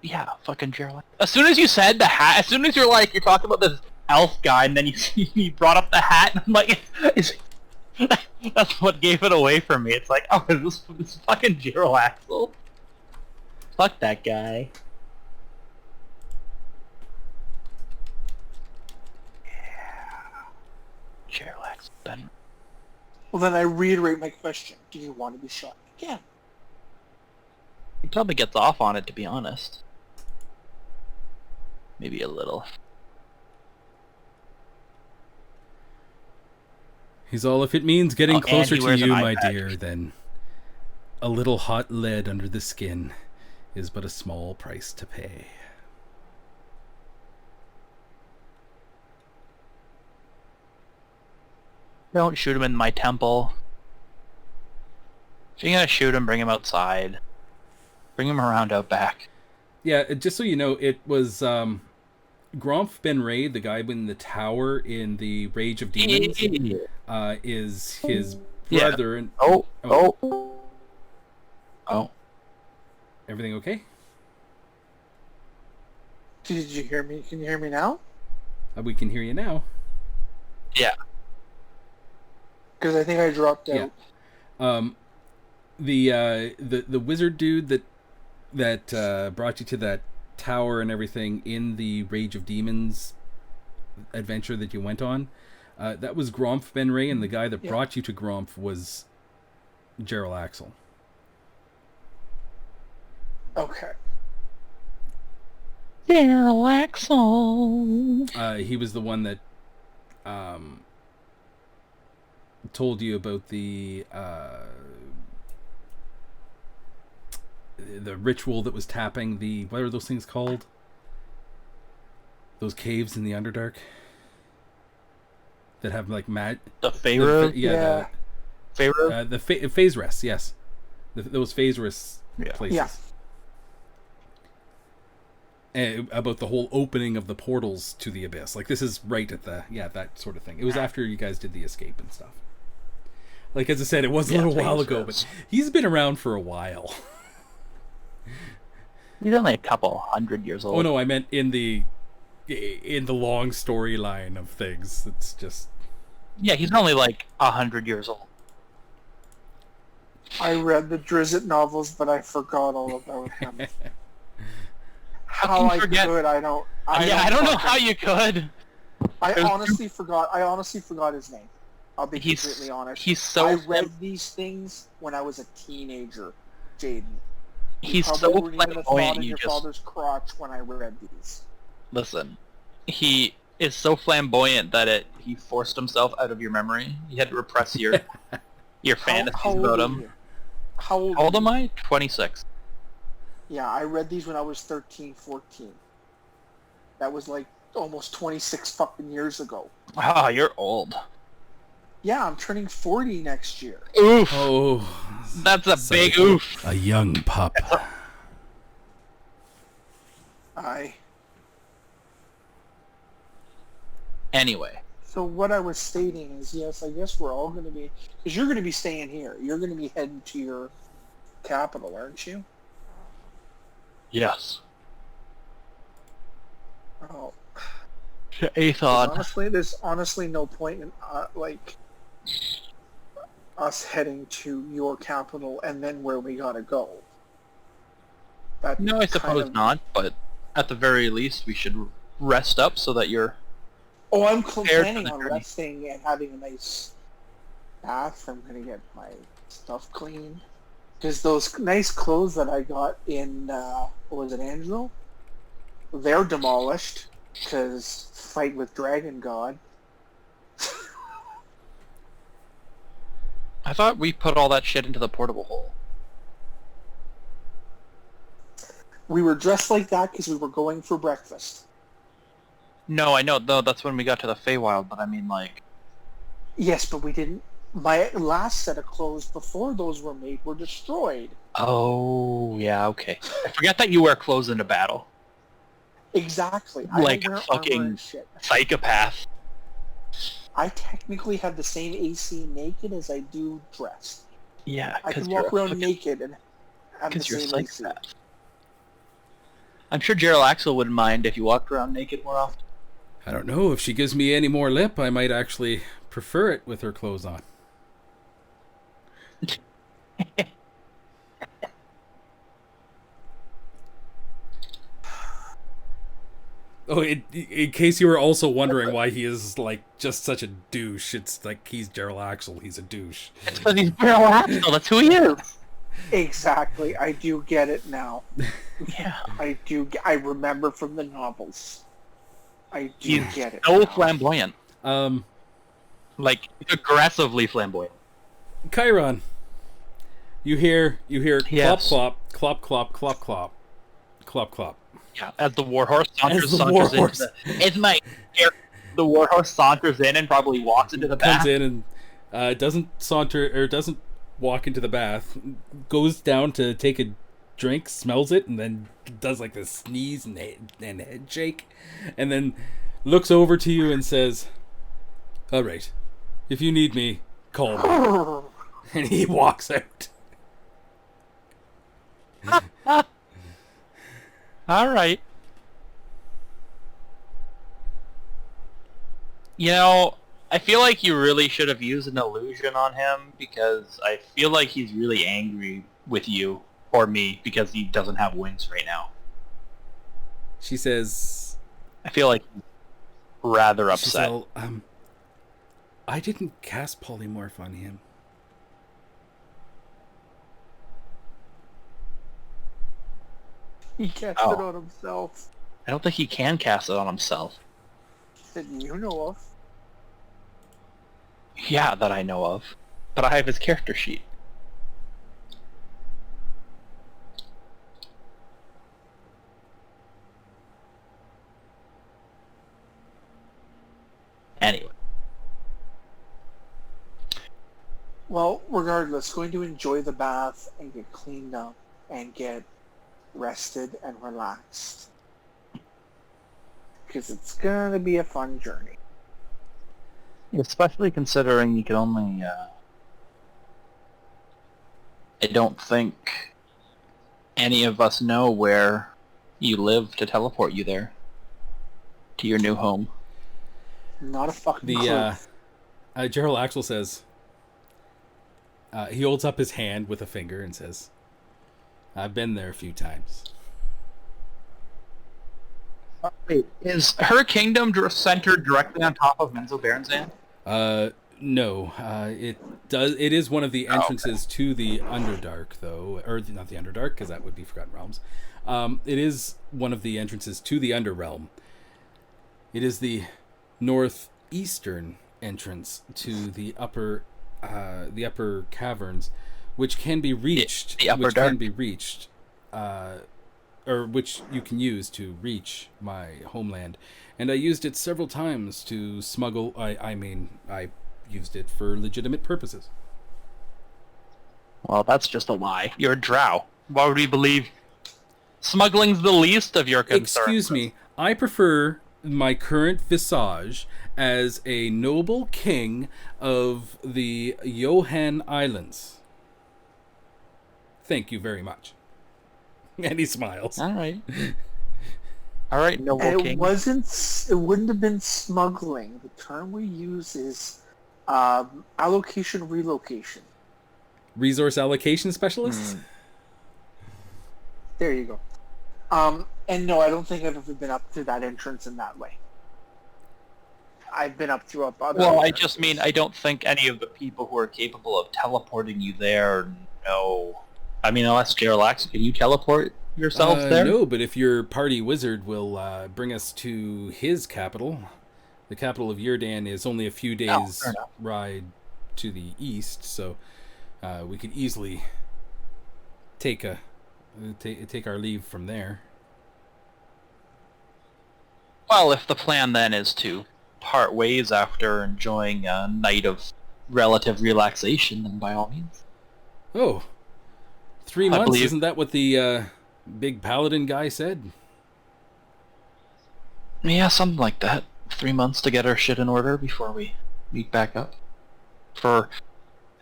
Yeah, fucking Gerald. As soon as you said the hat, as soon as you're talking about this elf guy, and then you brought up the hat, and I'm like, that's what gave it away for me. It's like, oh, is this fucking Gerald Axel? Fuck that guy. Gerald Axel. Ben. Well, then I reiterate my question. Do you want to be shot again? He probably gets off on it, to be honest. Maybe a little. He's all, if it means getting and closer he to wears you, an my iPad. dear, then a little hot lead under the skin is but a small price to pay. Don't shoot him in my temple. If you're gonna shoot him, bring him outside. Bring him around out back. Yeah, just so you know, it was Gromf Ben Ray, the guy in the tower in the Rage of Demons, is his Yeah. brother. And Oh. everything okay? Did you hear me? Can you hear me now? We can hear you now. Yeah. Because I think I dropped out. Yeah. The wizard dude that brought you to that tower and everything in the Rage of Demons adventure that you went on, that was Gromf Ben Ray, and the guy that brought you to Gromf was Gerald Axel. Okay. Gerald Axel. He was the one that told you about the ritual that was tapping the, what are those things called? Those caves in the Underdark that have like The Pharaoh? Yeah. Pharaoh? the phase rests, yes. Those phase rests places. Yeah. About the whole opening of the portals to the abyss. Like, this is right at the, that sort of thing. It was after you guys did the escape and stuff. Like, as I said, it was a little while ago, but he's been around for a while. He's only a couple 100 years old. Oh no, I meant in the long storyline of things. It's just... Yeah, he's only like 100 years old. I read the Drizzt novels, but I forgot all about him. How I forget? could, I don't know how you could. I honestly forgot his name. I'll be completely honest. He's so... I read these things when I was a teenager, Jaden. He's You so probably wouldn't even have thought flamboyant, in you your just... father's crotch when I read these. Listen, he is so flamboyant that he forced himself out of your memory. You had to repress your fantasies How about old are him. you? How old? How old am I? 26. Yeah, I read these when I was 13, 14. That was like almost 26 fucking years ago. Ah, you're old. Yeah, I'm turning 40 next year. Oof. Oh, That's a big oof. a young pup. Anyway. So what I was stating is, yes, I guess we're all going to be... Because you're going to be staying here. You're going to be heading to your capital, aren't you? Yes. Oh. Aethon. There's honestly no point in, us heading to your capital and then where we gotta go. No, I suppose not, but at the very least we should rest up so that you're... Oh, I'm prepared planning for the on journey. resting and having a nice bath. I'm gonna get my stuff cleaned. Because those nice clothes that I got in, what was it, Angelo? They're demolished, because fight with Dragon God. I thought we put all that shit into the portable hole. We were dressed like that because we were going for breakfast. No, I know, though that's when we got to the Feywild, but I mean, like... Yes, but we didn't... My last set of clothes before those were made were destroyed. Oh, yeah, okay. I forget that you wear clothes into battle. Exactly. Like I don't wear a fucking armor and shit. psychopath. I technically have the same AC naked as I do dressed. Yeah, I because can you're walk a around fucking... naked and have the Because you're a same AC. psychopath. I'm sure Gerald Axel wouldn't mind if you walked around naked more often. I don't know. If she gives me any more lip, I might actually prefer it with her clothes on. Oh, in case you were also wondering why he is, like, just such a douche, it's like he's Gerald Axel, he's a douche. It's because he's Gerald Axel, that's who he is. Exactly. I do get it now. Yeah. I do. I remember from the novels. I do get it. So now. flamboyant. Like, aggressively flamboyant. Kairon, you hear Yes. clop, clop, clop, clop, clop, clop, clop. Yeah, as the warhorse saunters the warhorse. into it's my... The warhorse saunters in and probably walks into the bath. Comes in and doesn't walk into the bath, goes down to take a drink, smells it, and then does like this sneeze and head shake, and then looks over to you and says, "All right, if you need me, call me." And he walks out. All right. You know, I feel like you really should have used an illusion on him, because I feel like he's really angry with you or me because he doesn't have wings right now. She says, I feel like he's rather upset. "Giselle, I didn't cast polymorph on him." He cast Oh. it on himself. I don't think he can cast it on himself. That you know of. Yeah, that I know of. But I have his character sheet. Anyway. Well, regardless, going to enjoy the bath and get cleaned up and get rested and relaxed. Because it's gonna be a fun journey. Especially considering you can only, I don't think any of us know where you live to teleport you there. To your new home. Not a fucking clue. Gerald Axel says, he holds up his hand with a finger and says, "I've been there a few times." Wait, is her kingdom centered directly on top of Menzo Berenzan? No. It is one of the entrances to the Underdark, though, or not the Underdark, because that would be Forgotten Realms. It is one of the entrances to the Underrealm. It is the northeastern entrance to the upper caverns, which can be reached. The upper which dark. can be reached, or which you can use to reach my homeland. And I used it several times to smuggle. I used it for legitimate purposes. Well, that's just a lie. You're a drow. Why would we believe smuggling's the least of your concerns? Excuse me, I prefer my current visage as a noble king of the Johan Islands. Thank you very much. And he smiles. All right. All right, noble king. It wouldn't have been smuggling. The term we use is allocation relocation. Resource allocation specialist? There you go. And no, I don't think I've ever been up to that entrance in that way. I've been up through other. Well, I just mean I don't think any of the people who are capable of teleporting you there know. I mean, unless Jarlax, can you teleport yourself there? No, but if your party wizard will bring us to his capital, the capital of Yurdan is only a few days ride to the east, so we could easily take our leave from there. Well, if the plan then is to part ways after enjoying a night of relative relaxation, then by all means. Oh, 3 months? Isn't that what the big paladin guy said? Yeah, something like that. 3 months to get our shit in order before we meet back up. For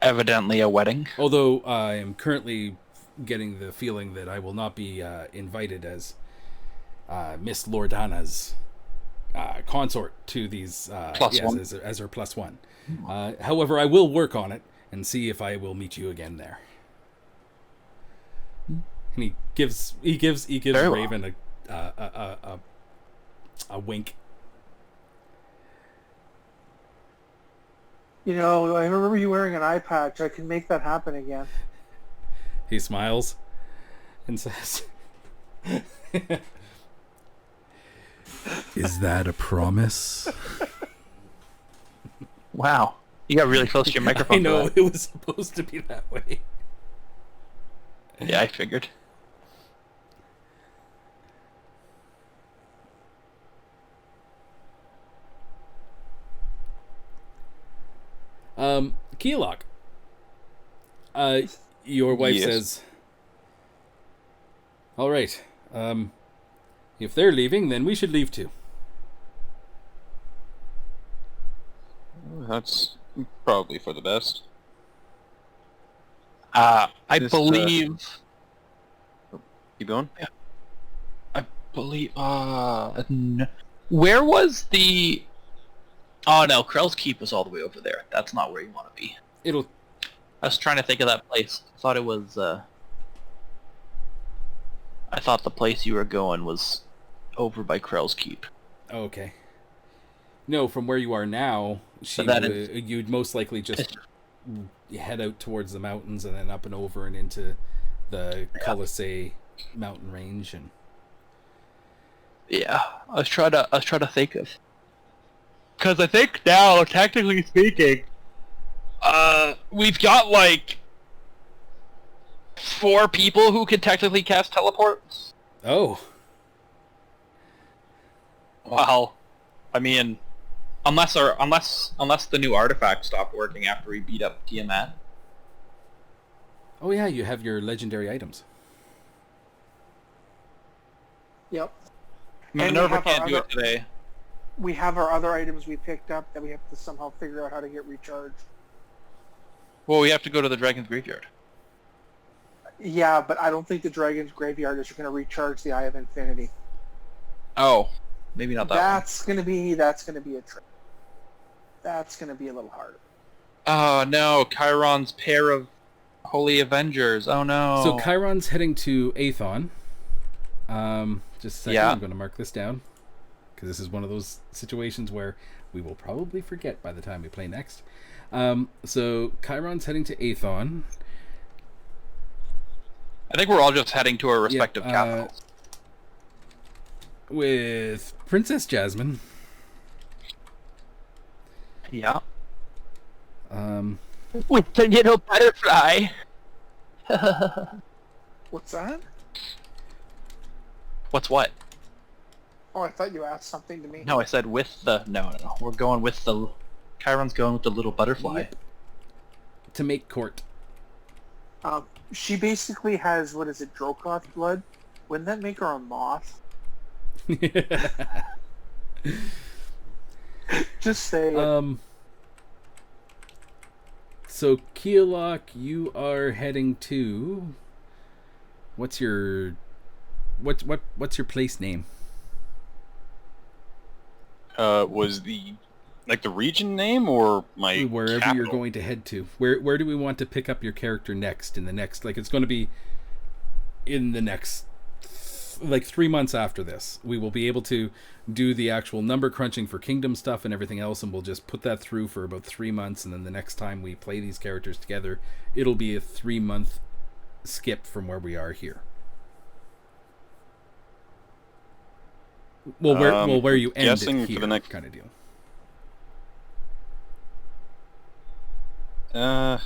evidently a wedding. Although I am currently getting the feeling that I will not be invited as Miss Lordana's consort to these +1. as her +1. However, I will work on it and see if I will meet you again there. And he gives Raven a wink. You know, I remember you wearing an eye patch. I can make that happen again. He smiles and says, "Is that a promise?" Wow. You got really close to your microphone. I know, it was supposed to be that way. Yeah, I figured. Keolok. Your wife Yes. says, "All right. If they're leaving, then we should leave too." That's probably for the best. I Just, believe... Keep going. Where was the... Oh no, Krell's Keep was all the way over there. That's not where you want to be. I was trying to think of that place. I thought it was, I thought the place you were going was over by Krell's Keep. Oh, okay. No, from where you are now, you'd most likely just head out towards the mountains and then up and over and into the Cullisay mountain range. And yeah, I was trying to think of, because I think now, technically speaking, we've got like 4 people who can technically cast teleports. oh, Wow. I mean, unless the new artifact stopped working after we beat up Tiamat. oh yeah, you have your legendary items. Yep. Minerva can't do it today. We have our other items we picked up that we have to somehow figure out how to get recharged. Well, we have to go to the Dragon's Graveyard. Yeah, but I don't think the Dragon's Graveyard is going to recharge the Eye of Infinity. Oh, maybe not that That's gonna be a trick. That's gonna be a little harder. one. Oh no, Kairon's pair of Holy Avengers. Oh no. So Kairon's heading to Aethon. Just a second, Yeah. I'm going to mark this down, because this is one of those situations where we will probably forget by the time we play next. So Kairon's heading to Aethon. I think we're all just heading to our respective Yeah, capitals. With Princess Jasmine. Yeah. With the little butterfly. What's that? What's what? Oh, I thought you asked something to me. No, I said with the... No. We're going with the Kairon's going with the little butterfly. Yep. To make court. She basically has, what is it, Drokoth blood? Wouldn't that make her a moth? Just say it. So Keolok, you are heading to. What's your place name? Was the region name or my wherever capital? You're going to head to? Where do we want to pick up your character next? In the next, it's going to be in the next 3 months after this. We will be able to do the actual number crunching for kingdom stuff and everything else, and we'll just put that through for about 3 months, and then the next time we play these characters together, it'll be a 3-month skip from where we are here. Well, where you end guessing it here, for the next kind of deal. I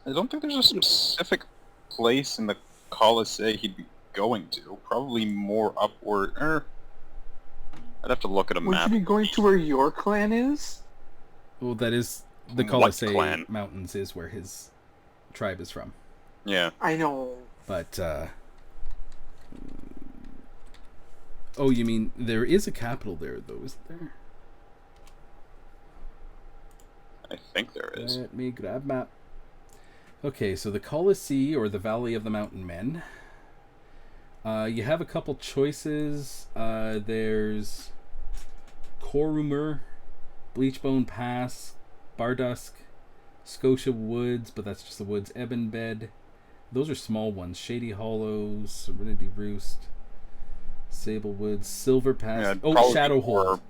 don't think there's a specific place in the Colossae he'd be going to. Probably more upward. I'd have to look at a Would map. you be going to where your clan is? Well, that is the What Colossae clan? Mountains is where his tribe is from. Yeah. I know. But, oh, you mean there is a capital there, though, isn't there? I think there is. Let me grab map. Okay, so the Colossae, or the Valley of the Mountain Men. You have a couple choices. There's Corumer, Bleachbone Pass, Bardusk, Scotia Woods, but that's just the woods. Ebon Bed. Those are small ones. Shady Hollows, Serenity Roost, Sable Woods, Silver Pass. Yeah, probably Shadowhold.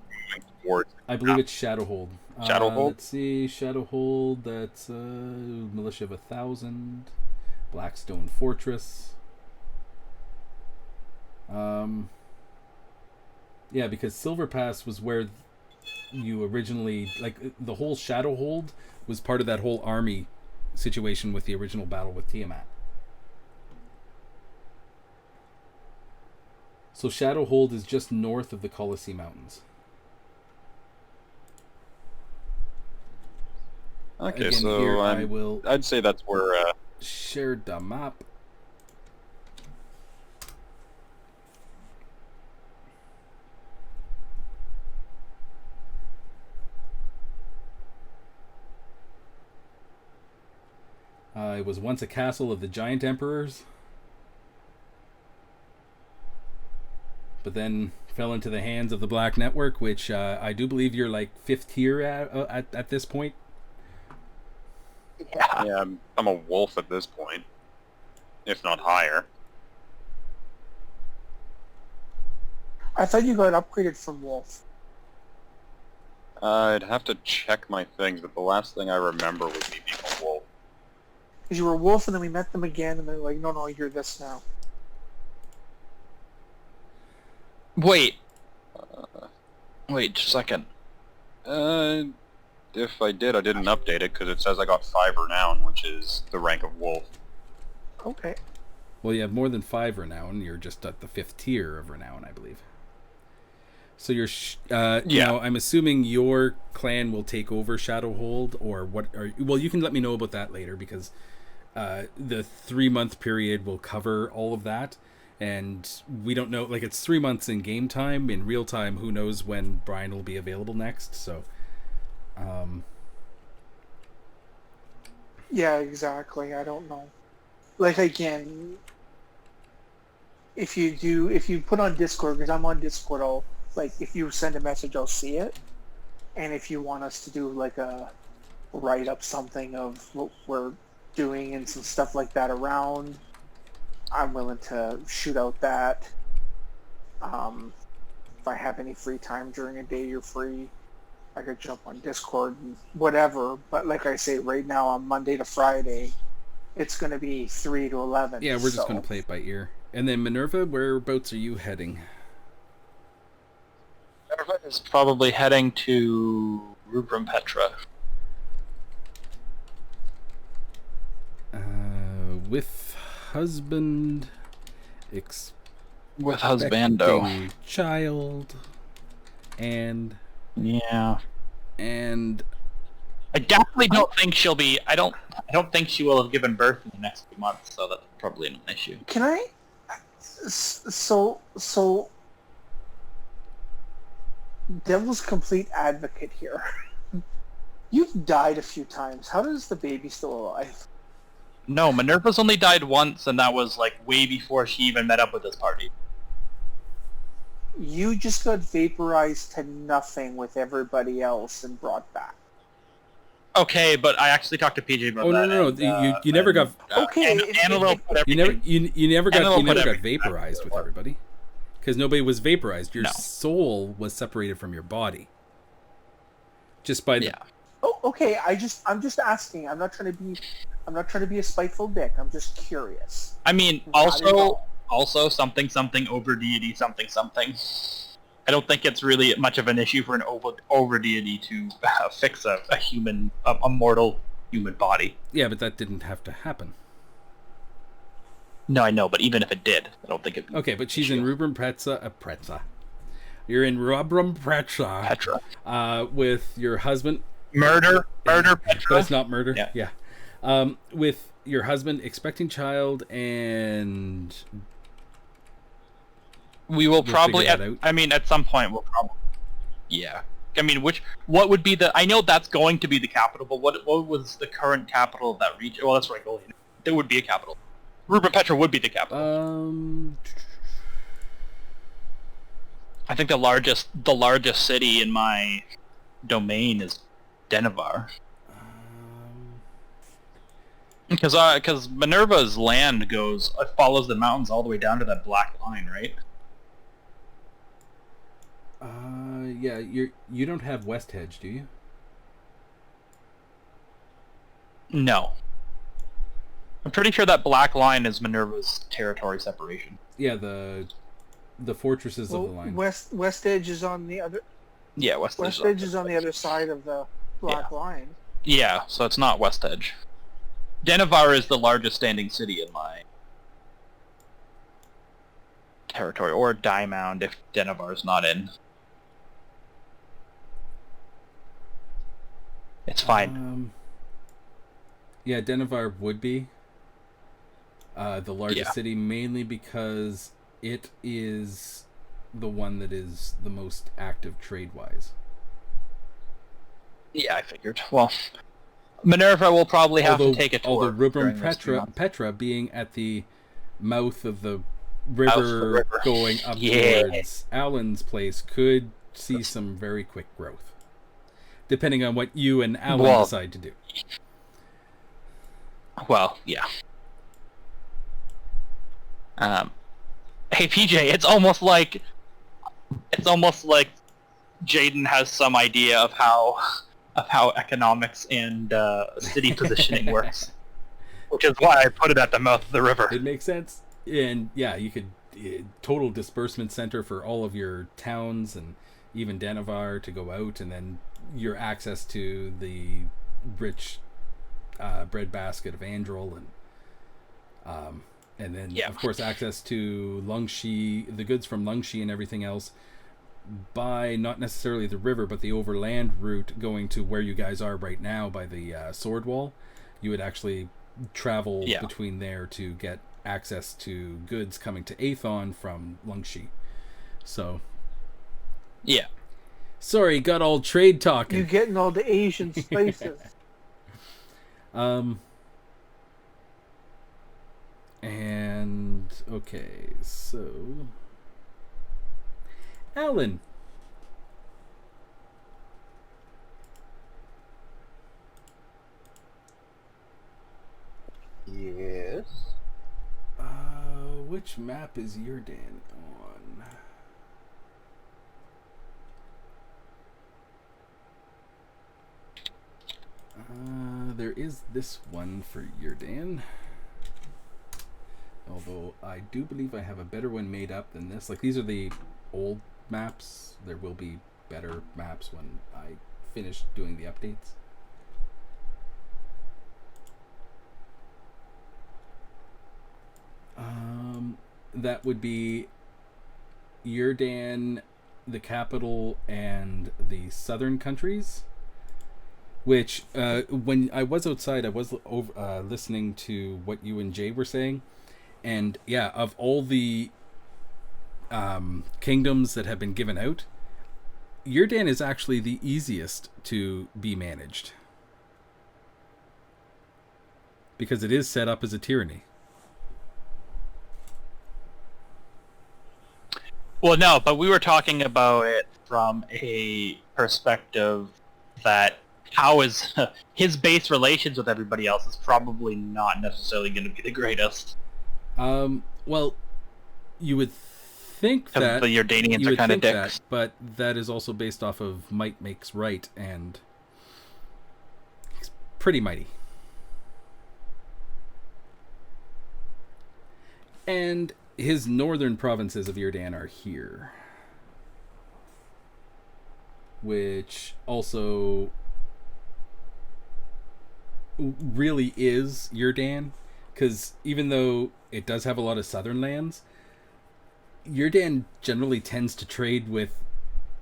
towards I believe it's Shadowhold. Shadowhold? Let's see, Shadowhold. That's Militia of 1,000. Blackstone Fortress. Yeah, because Silver Pass was where you originally, the whole Shadowhold was part of that whole army situation with the original battle with Tiamat. So Shadowhold is just north of the Colossae Mountains. Okay, Again, so here I will I'd say that's where. share the map. It was once a castle of the giant emperors, but then fell into the hands of the Black Network, which I do believe you're 5th tier at this point. Yeah, I'm a wolf at this point, if not higher. I thought you got upgraded from Wolf. I'd have to check my things, but the last thing I remember was me being a wolf. Because you were Wolf, and then we met them again, and they're like, no, you're this now. Wait. Wait just a second. If I did, I didn't update it because it says I got 5 renown, which is the rank of wolf. Okay. Well, you have more than 5 renown. You're just at the 5th tier of renown, I believe. So you're, Yeah. I'm assuming your clan will take over Shadowhold, or what? Well, you can let me know about that later, because the 3-month period will cover all of that, and we don't know. It's 3 months in game time. In real time, who knows when Brian will be available next? So, Yeah, exactly. I don't know. Again, if you put on Discord, because I'm on Discord, if you send a message, I'll see it. And if you want us to do a write-up something of what we're doing and some stuff like that around, I'm willing to shoot out that. If I have any free time during a day you're free, I could jump on Discord and whatever. But like I say, right now on Monday to Friday, it's going to be 3 to 11. yeah, we're just going to play it by ear. And then Minerva, whereabouts are you heading? Minerva is probably heading to Rubrum Petra. With husband, With husbando. child, and Yeah. And I definitely don't think she'll be. I don't think she will have given birth in the next few months, so that's probably an issue. Can I? So, devil's complete advocate here. You've died a few times. How does the baby still alive? No, Minerva's only died once, and that was like way before she even met up with this party. You just got vaporized to nothing with everybody else and brought back. Okay, but I actually talked to PJ about that. No. And, you never got. Okay, Antelope put You never everything- you never got Antelope put got everything vaporized back with where it was. everybody, because nobody was vaporized. Your No. soul was separated from your body. Just by the, Yeah. Oh, okay. I'm just asking. I'm not trying to be a spiteful dick. I'm just curious. I mean, Not at all. also something over deity something. I don't think it's really much of an issue for an over deity to fix a mortal human body. yeah, but that didn't have to happen. No, I know, but even if it did, I don't think it. Okay, but she's in Rubrum Pretza. You're in Rubrum Pretza. Petra. With your husband. Murder, Petra. That's not murder. Yeah. With your husband, expecting child, and We will probably. figure that out. I mean, at some point, we'll probably. Yeah. I mean, what would be the? I know that's going to be the capital, but what was the current capital of that region? Well, that's right. There would be a capital. Rubrum Petra would be the capital. I think the largest city in my domain is Denevar. Because Minerva's land follows the mountains all the way down to that black line, right? Yeah, you don't have West Hedge, do you? No. I'm pretty sure that black line is Minerva's territory separation. Yeah, the fortresses Well, of the line. West Edge is on the other. Yeah, West Edge is on the other side of the black line. Yeah, so it's not West Edge. Denevar is the largest standing city in my territory, or Diamond if Denevar's not in. It's fine. Yeah, Denevar would be the largest city, mainly because it is the one that is the most active trade-wise. Yeah, I figured. Well, Minerva will probably have to take a tour. Although Rubrum during those 3 months. Petra being at the mouth of the river, going up Yeah. towards Alyn's place could see some very quick growth, depending on what you and Alyn decide to do. Well, yeah. Hey PJ, it's almost like Jaden has some idea of how economics and city positioning works, which is why I put it at the mouth of the river. It makes sense, and yeah, you could total disbursement center for all of your towns and even Denevar to go out, and then your access to the rich breadbasket of Androl, and then of course access to Lungshi, the goods from Lungshi and everything else, by not necessarily the river but the overland route going to where you guys are right now by the sword wall. You would actually travel between there to get access to goods coming to Aethon from Lungshi. So yeah, sorry, got all trade talking. You're getting all the Asian spices. And okay, so Alyn, Yes. which map is Yurdan on? There is this one for Yurdan. Although I do believe I have a better one made up than this. Like, these are the old maps. There will be better maps when I finish doing the updates. That would be Yurdan the capital and the southern countries. Which, when I was outside, I was listening to what you and Jay were saying. And yeah, of all the kingdoms that have been given out, Yurdan is actually the easiest to be managed. Because it is set up as a tyranny. Well, no, but we were talking about it from a perspective that how is his base relations with everybody else is probably not necessarily going to be the greatest. Well, you would think that the Yordanians are kind of dicks, but that is also based off of might makes right, and he's pretty mighty. And his northern provinces of Yurdan are here, which also really is Yurdan, because even though it does have a lot of southern lands, Yurdan generally tends to trade with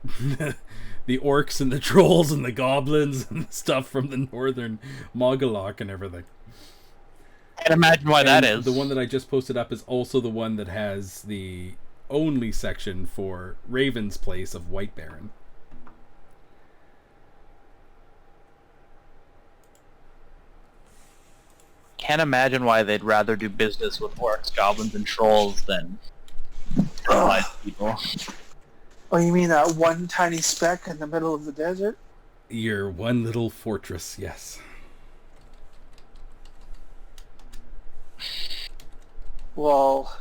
the orcs and the trolls and the goblins and stuff from the northern Mogalok and everything. I can imagine why that is. The one that I just posted up is also the one that has the only section for Raven's Place of White Baron. Can't imagine why they'd rather do business with orcs, goblins, and trolls than civilized people. Oh, you mean that one tiny speck in the middle of the desert? Your one little fortress, yes. Well,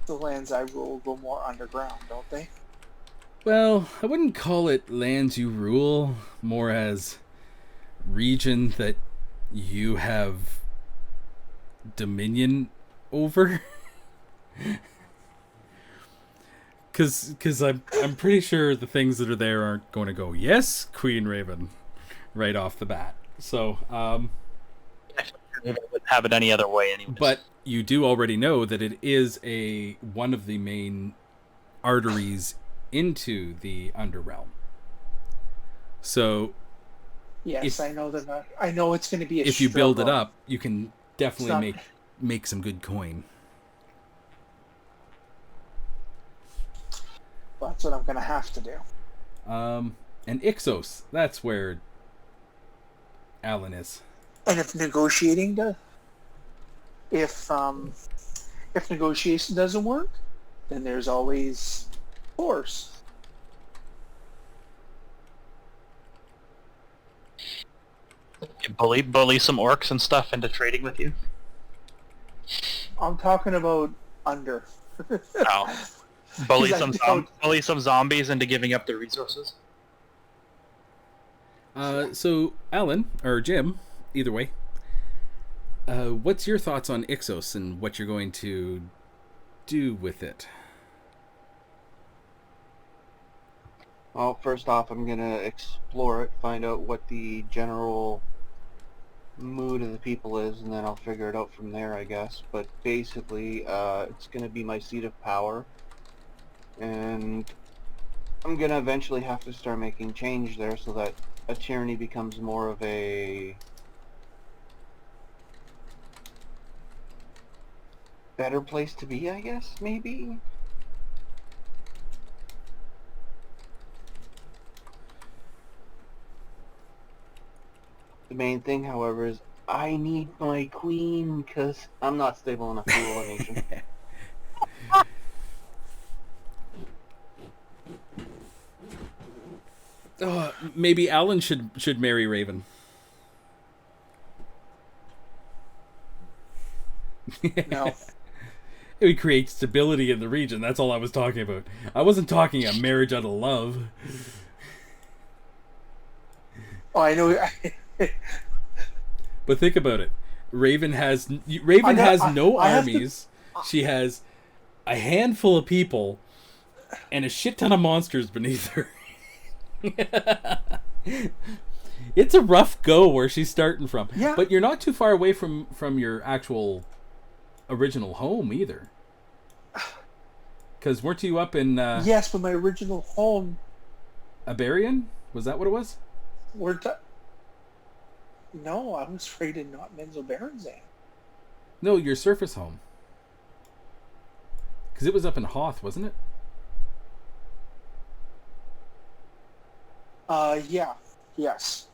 the lands I rule go more underground, don't they? Well, I wouldn't call it lands you rule, more as region that you have dominion over. Because I'm pretty sure the things that are there aren't going to go, yes, Queen Raven, right off the bat. So, They wouldn't have it any other way anyways. but you do already know that it is one of the main arteries into the Underrealm. So, Yes, I know that. I know it's going to be a if you build it struggle. up, you can definitely make some good coin. That's what I'm going to have to do. And Ixos, that's where Alyn is. And if negotiating if negotiation doesn't work, then there's always force. You bully some orcs and stuff into trading with you. I'm talking about under. Oh. Bully He's like, bully some zombies into giving up their resources. So Alyn or Jim, either way, what's your thoughts on Ixos and what you're going to do with it? Well, first off, I'm going to explore it, find out what the general mood of the people is, and then I'll figure it out from there, I guess. But basically, it's going to be my seat of power, and I'm going to eventually have to start making change there so that a tyranny becomes more of a better place to be, I guess, maybe? The main thing, however, is I need my queen, because I'm not stable enough to rule a nation. Maybe Alyn should marry Raven. No. It would create stability in the region. That's all I was talking about. I wasn't talking a marriage out of love. Oh, I know. But think about it. Raven has no armies. She has a handful of people and a shit ton of monsters beneath her. It's a rough go where she's starting from. Yeah. But you're not too far away from your actual original home either. Because weren't you up in... Yes, but my original home Aberian? Was that what it was? No, I was rated not Menzo Baronzan. No, your surface home. Because it was up in Hoth, wasn't it? Yeah. Yes.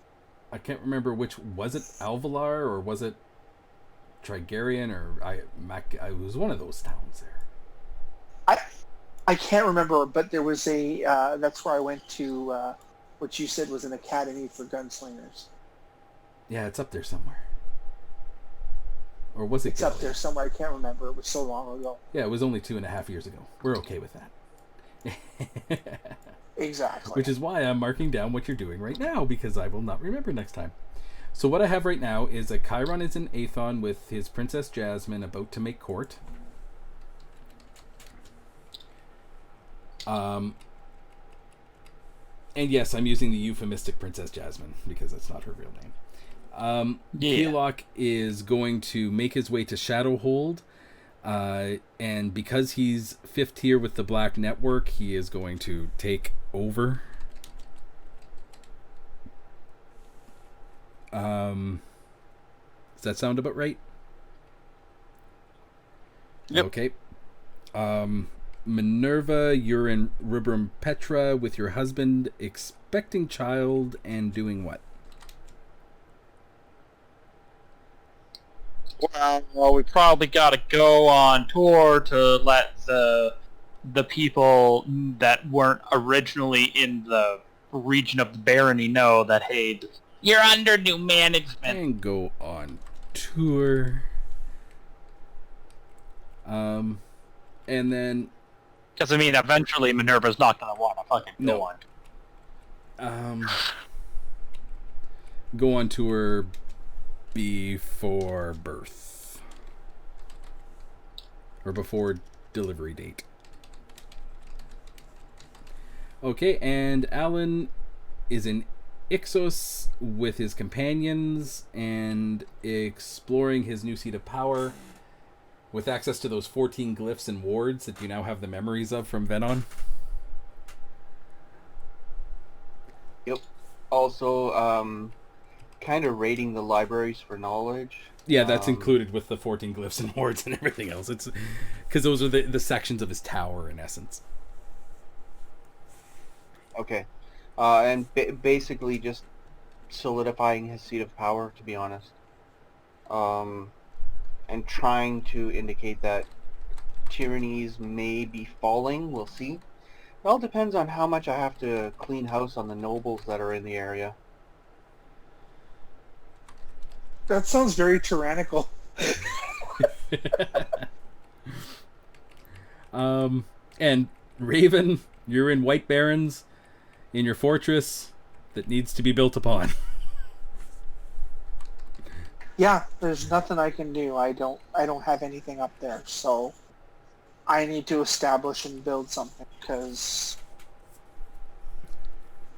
I can't remember which. Was it Alvalar or was it Trigarian or I was one of those towns there. I can't remember, but there was a. That's where I went to. What you said was an academy for gunslingers. Yeah, it's up there somewhere. Or was it? It's up there somewhere. I can't remember. It was so long ago. Yeah, it was only 2.5 years ago. We're okay with that. Exactly. Which is why I'm marking down what you're doing right now, because I will not remember next time. So what I have right now is a Kairon is in Aethon with his Princess Jasmine about to make court. And yes, I'm using the euphemistic Princess Jasmine because that's not her real name. Keolok is going to make his way to Shadowhold. And because he's 5th tier with the Black Network, he is going to take over. Does that sound about right? Yep. Okay. Minerva, you're in Ribram Petra with your husband, expecting child and doing what? Well, we probably got to go on tour to let the people that weren't originally in the region of the barony know that, hey, you're under new management. And go on tour. And then... Because, I mean, eventually Minerva's not going to want to fucking go on. Go on tour before birth. Or before delivery date. Okay, and Alyn is in Ixos with his companions and exploring his new seat of power with access to those 14 glyphs and wards that you now have the memories of from Venon. Yep. Also, kind of raiding the libraries for knowledge. Yeah, that's included with the 14 glyphs and wards and everything else. It's because those are the sections of his tower, in essence. Okay. And basically just solidifying his seat of power, to be honest. And trying to indicate that tyrannies may be falling. We'll see. It all depends on how much I have to clean house on the nobles that are in the area. That sounds very tyrannical. And Raven, you're in White Barrens in your fortress that needs to be built upon. Yeah, there's nothing I can do. I don't have anything up there, so I need to establish and build something because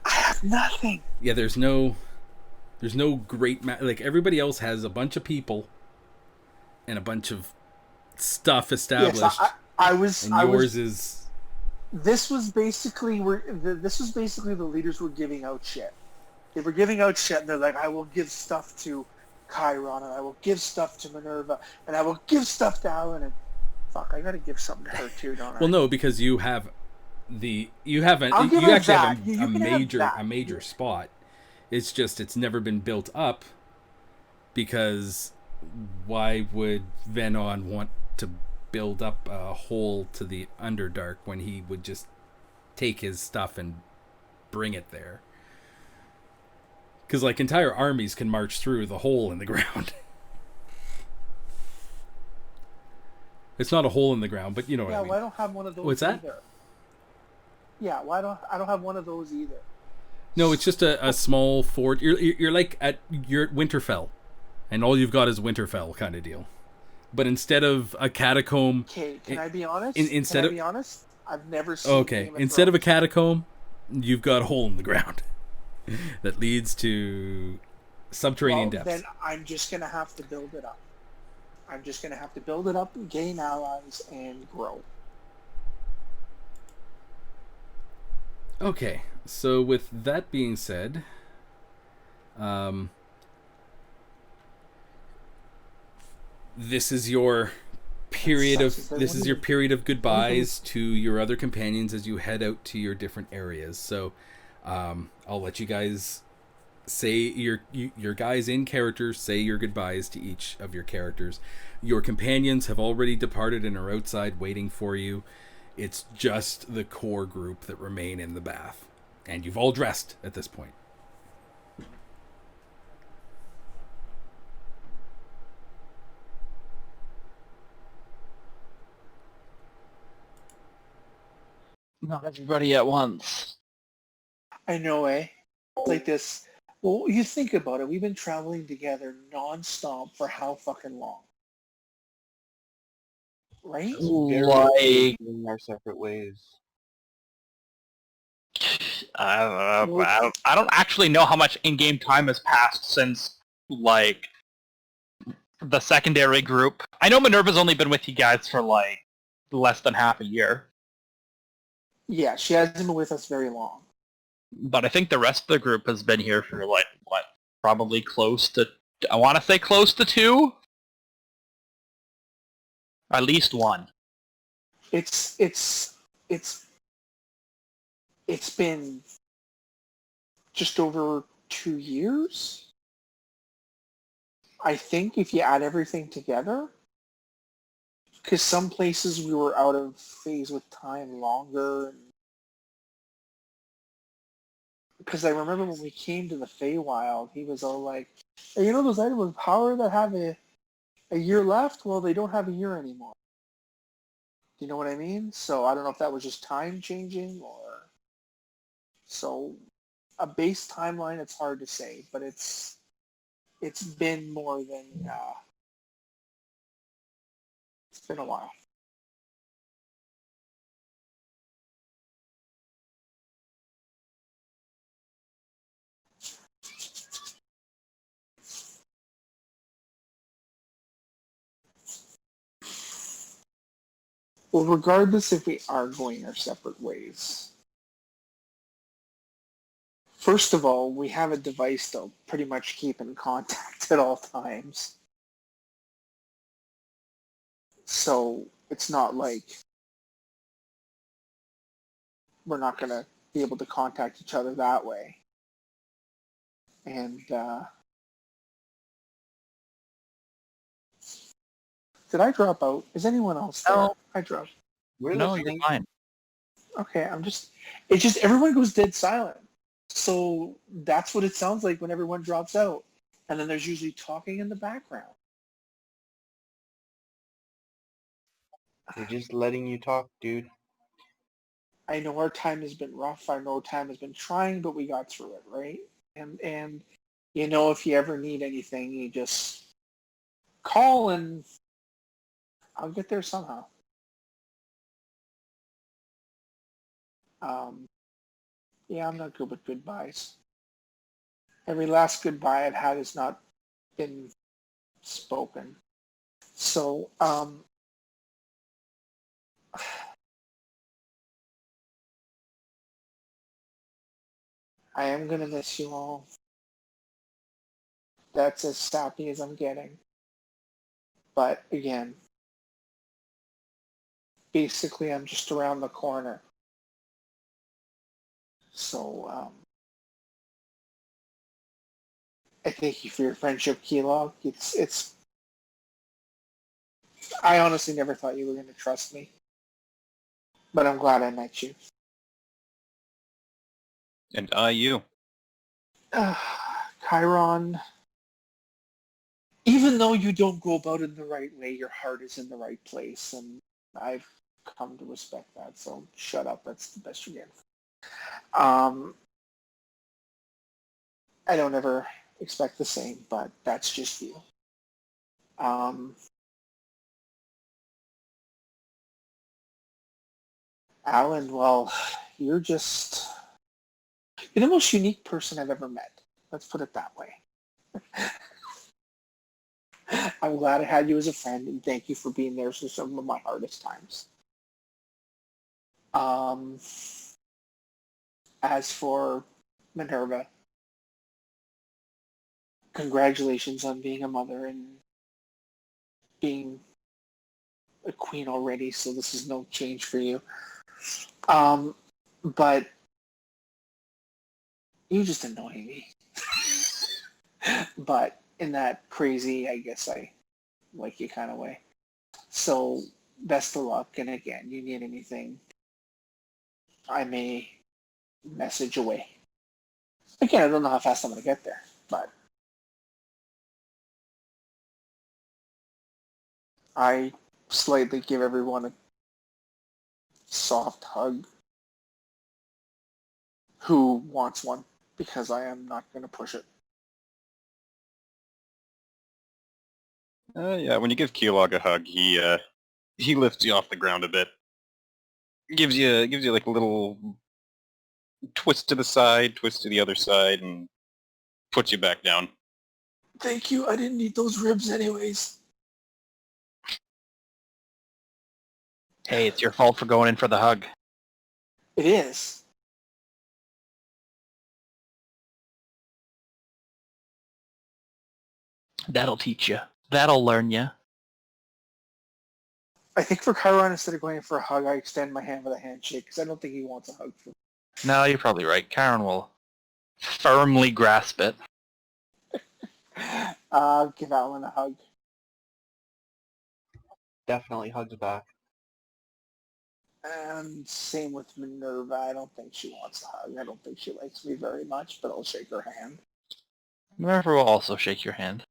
I have nothing. Yeah, there's no great like everybody else has a bunch of people and a bunch of stuff established. Yes, yours is. This was basically the leaders were giving out shit. They were giving out shit, and they're like, "I will give stuff to Kairon, and I will give stuff to Minerva, and I will give stuff to Alyn." And fuck, I gotta give something to her too, don't I? Well, no, because you actually have a major spot. It's just it's never been built up because why would Venon want to build up a hole to the Underdark when he would just take his stuff and bring it there? Because like entire armies can march through the hole in the ground. It's not a hole in the ground, but you know what I mean. Yeah, well, I don't have one of those. What's that? Either. Yeah, well, I don't have one of those either. No, it's just a small fort. You're at Winterfell, and all you've got is Winterfell kind of deal. But instead of a catacomb, okay, can I be honest? I've never seen. Okay, instead of a catacomb, you've got a hole in the ground that leads to subterranean depths. Then I'm just gonna have to build it up. I'm just gonna have to build it up, gain allies, and grow. Okay, so with that being said, this is your period of goodbyes to your other companions as you head out to your different areas. So, I'll let you guys say your guys in character say your goodbyes to each of your characters. Your companions have already departed and are outside waiting for you. It's just the core group that remain in the bath, and you've all dressed at this point. Not everybody at once. I know, eh? Like this. Well, you think about it. We've been traveling together nonstop for how fucking long? Right? Like, in our separate ways. I don't actually know how much in-game time has passed since, like, the secondary group. I know Minerva's only been with you guys for, like, less than half a year. Yeah, she hasn't been with us very long. But I think the rest of the group has been here for, like, what? Probably close to... I want to say close to 2? At least 1. It's been just over 2 years. I think if you add everything together, because some places we were out of phase with time longer. Because I remember when we came to the Feywild, he was all like, hey, you know those items of power that have a year left? Well, they don't have a year anymore. Do you know what I mean? So I don't know if that was just time changing or... So a base timeline, it's hard to say, but it's been more than... it's been a while. Well, regardless if we are going our separate ways, first of all, we have a device to pretty much keep in contact at all times. So it's not like we're not going to be able to contact each other that way. And did I drop out? Is anyone else there? No. I dropped. No, you're fine. Okay, it's just everyone goes dead silent. So that's what it sounds like when everyone drops out. And then there's usually talking in the background. We're just letting you talk, dude. I know our time has been rough. I know time has been trying, but we got through it, right? And you know, if you ever need anything, you just call and I'll get there somehow. Yeah, I'm not good with goodbyes. Every last goodbye I've had has not been spoken. So, I am going to miss you all. That's as sappy as I'm getting. But again, basically I'm just around the corner. So, I thank you for your friendship, Keolok. It's. I honestly never thought you were going to trust me, but I'm glad I met you. And you. Kairon, even though you don't go about it in the right way, your heart is in the right place, and I've come to respect that. So shut up. That's the best you get. I don't ever expect the same, but that's just you. Alyn, well, you're the most unique person I've ever met. Let's put it that way. I'm glad I had you as a friend, and thank you for being there through some of my hardest times. As for Minerva, congratulations on being a mother and being a queen already, so this is no change for you. But you just annoy me. But in that crazy, I guess I like you kind of way. So best of luck, and again, you need anything, I may message away. Again, I don't know how fast I'm going to get there, but I slightly give everyone a soft hug who wants one, because I am not going to push it. Yeah, when you give Keolok a hug, he lifts you off the ground a bit. Gives you like a little twist to the side, twist to the other side, and puts you back down. Thank you, I didn't need those ribs anyways. Hey, it's your fault for going in for the hug. It is. That'll teach you. That'll learn you. I think for Kairon, instead of going for a hug, I extend my hand with a handshake, because I don't think he wants a hug from me. No, you're probably right. Kairon will firmly grasp it. Give Alyn a hug. Definitely hugs back. And same with Minerva. I don't think she wants a hug. I don't think she likes me very much, but I'll shake her hand. Minerva will also shake your hand.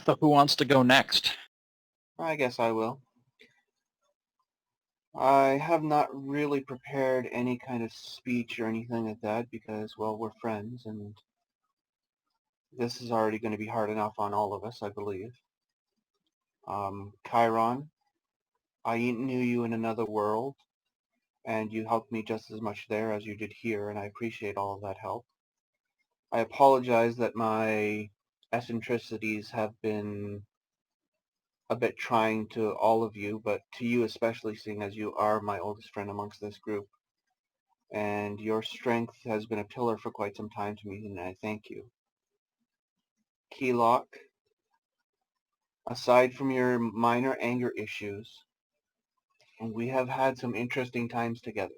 So who wants to go next? I guess I will. I have not really prepared any kind of speech or anything like that because, well, we're friends and this is already going to be hard enough on all of us, I believe. Kairon, I knew you in another world and you helped me just as much there as you did here, and I appreciate all of that help. I apologize that my eccentricities have been a bit trying to all of you, but to you especially, seeing as you are my oldest friend amongst this group. And your strength has been a pillar for quite some time to me, and I thank you. Keolok, aside from your minor anger issues, we have had some interesting times together,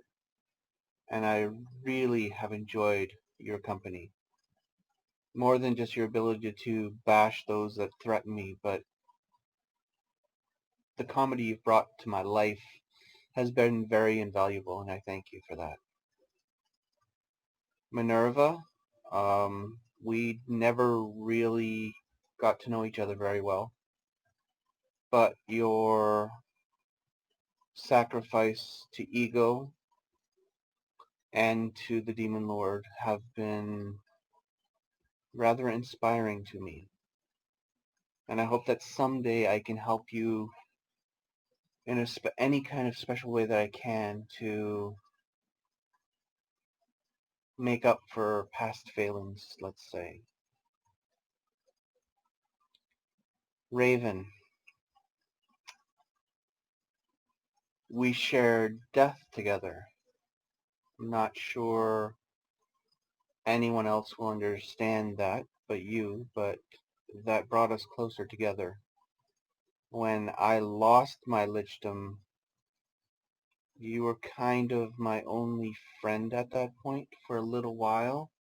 and I really have enjoyed your company. More than just your ability to bash those that threaten me, but the comedy you've brought to my life has been very invaluable, and I thank you for that. Minerva, we never really got to know each other very well, but your sacrifice to ego and to the Demon Lord have been rather inspiring to me. And I hope that someday I can help you in any kind of special way that I can to make up for past failings, let's say. Raven, we shared death together. I'm not sure anyone else will understand that but you, but that brought us closer together. When I lost my lichdom, you were kind of my only friend at that point for a little while.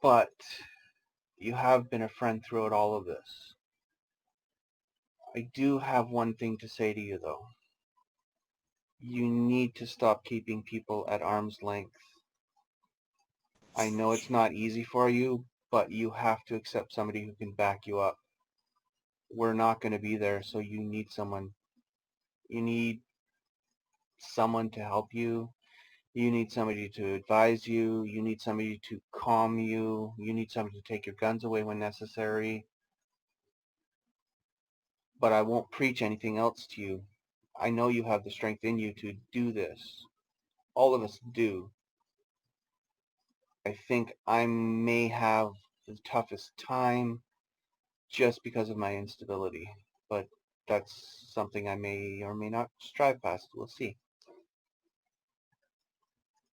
But you have been a friend throughout all of this. I do have one thing to say to you, though. You need to stop keeping people at arm's length. I know it's not easy for you, but you have to accept somebody who can back you up. We're not going to be there, so you need someone. You need someone to help you. You need somebody to advise you. You need somebody to calm you. You need somebody to take your guns away when necessary. But I won't preach anything else to you. I know you have the strength in you to do this. all of us do. I think I may have the toughest time just because of my instability, but that's something I may or may not strive past. We'll see.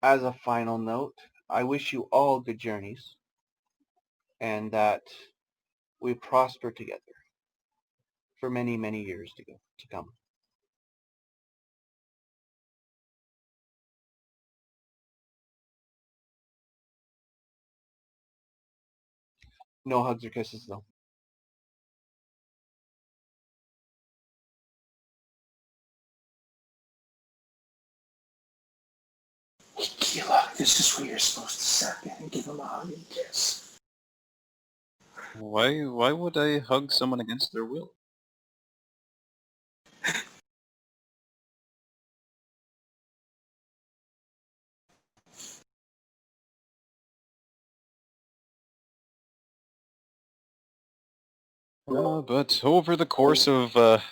As a final note, I wish you all good journeys, and that we prosper together for many, many years to come. No hugs or kisses, though. Keolok, this is where you're supposed to step in and give him a hug and kiss. Why would I hug someone against their will? But over the course of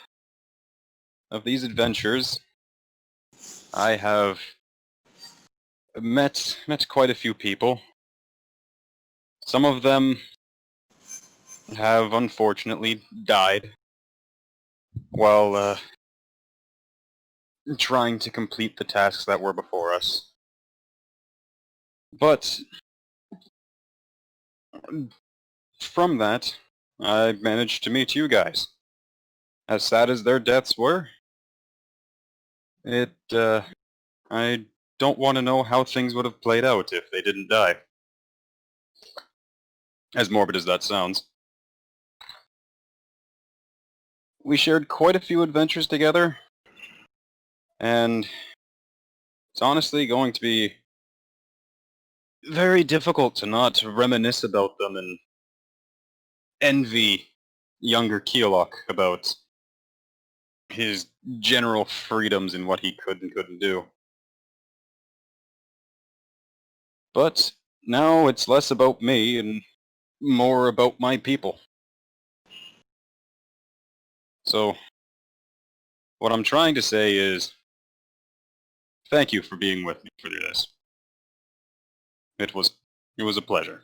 these adventures, I have met quite a few people. Some of them have unfortunately died while trying to complete the tasks that were before us. But from that, I managed to meet you guys. As sad as their deaths were, I don't want to know how things would have played out if they didn't die. As morbid as that sounds. We shared quite a few adventures together, and it's honestly going to be very difficult to not reminisce about them and envy younger Keolok about his general freedoms in what he could and couldn't do. But now it's less about me and more about my people. So, what I'm trying to say is, thank you for being with me for this. It was a pleasure.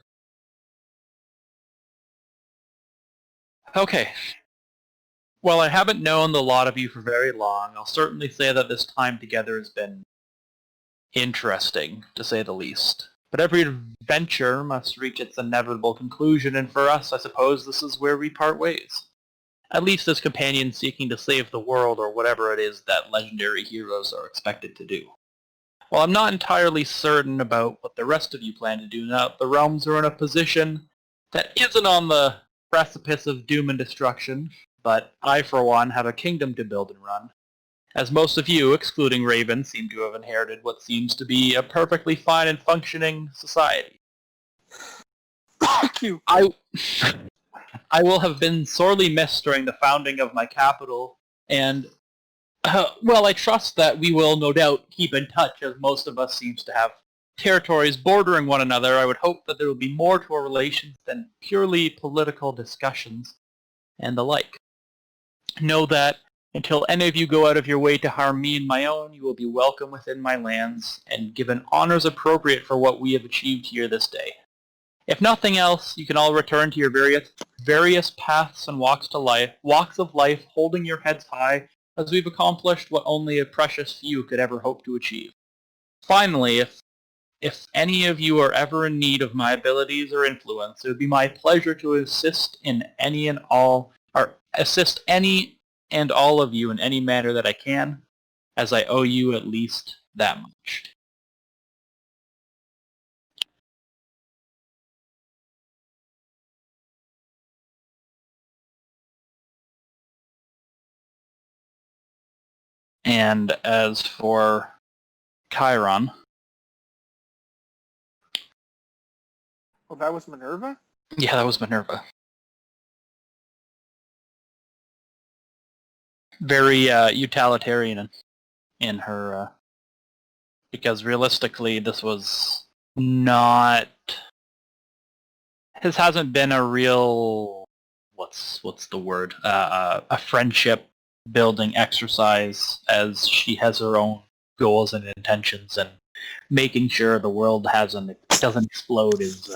Okay. While I haven't known the lot of you for very long, I'll certainly say that this time together has been interesting, to say the least. But every adventure must reach its inevitable conclusion, and for us, I suppose this is where we part ways. At least as companions seeking to save the world, or whatever it is that legendary heroes are expected to do. While I'm not entirely certain about what the rest of you plan to do now that the realms are in a position that isn't on the precipice of doom and destruction, but I, for one, have a kingdom to build and run. As most of you, excluding Raven, seem to have inherited what seems to be a perfectly fine and functioning society. Fuck you! I will have been sorely missed during the founding of my capital, and, well, I trust that we will no doubt keep in touch, as most of us seems to have territories bordering one another. I would hope that there will be more to our relations than purely political discussions and the like. Know that until any of you go out of your way to harm me and my own, you will be welcome within my lands and given honors appropriate for what we have achieved here this day. If nothing else, you can all return to your various paths and walks of life, holding your heads high, as we've accomplished what only a precious few could ever hope to achieve. Finally, if any of you are ever in need of my abilities or influence, it would be my pleasure to assist any and all of you in any manner that I can, as I owe you at least that much. And as for Kairon... Oh, that was Minerva? Yeah, that was Minerva. Very utilitarian in her... because realistically, this was not... This hasn't been a real... What's the word? A friendship building exercise, as she has her own goals and intentions, and making sure the world doesn't explode is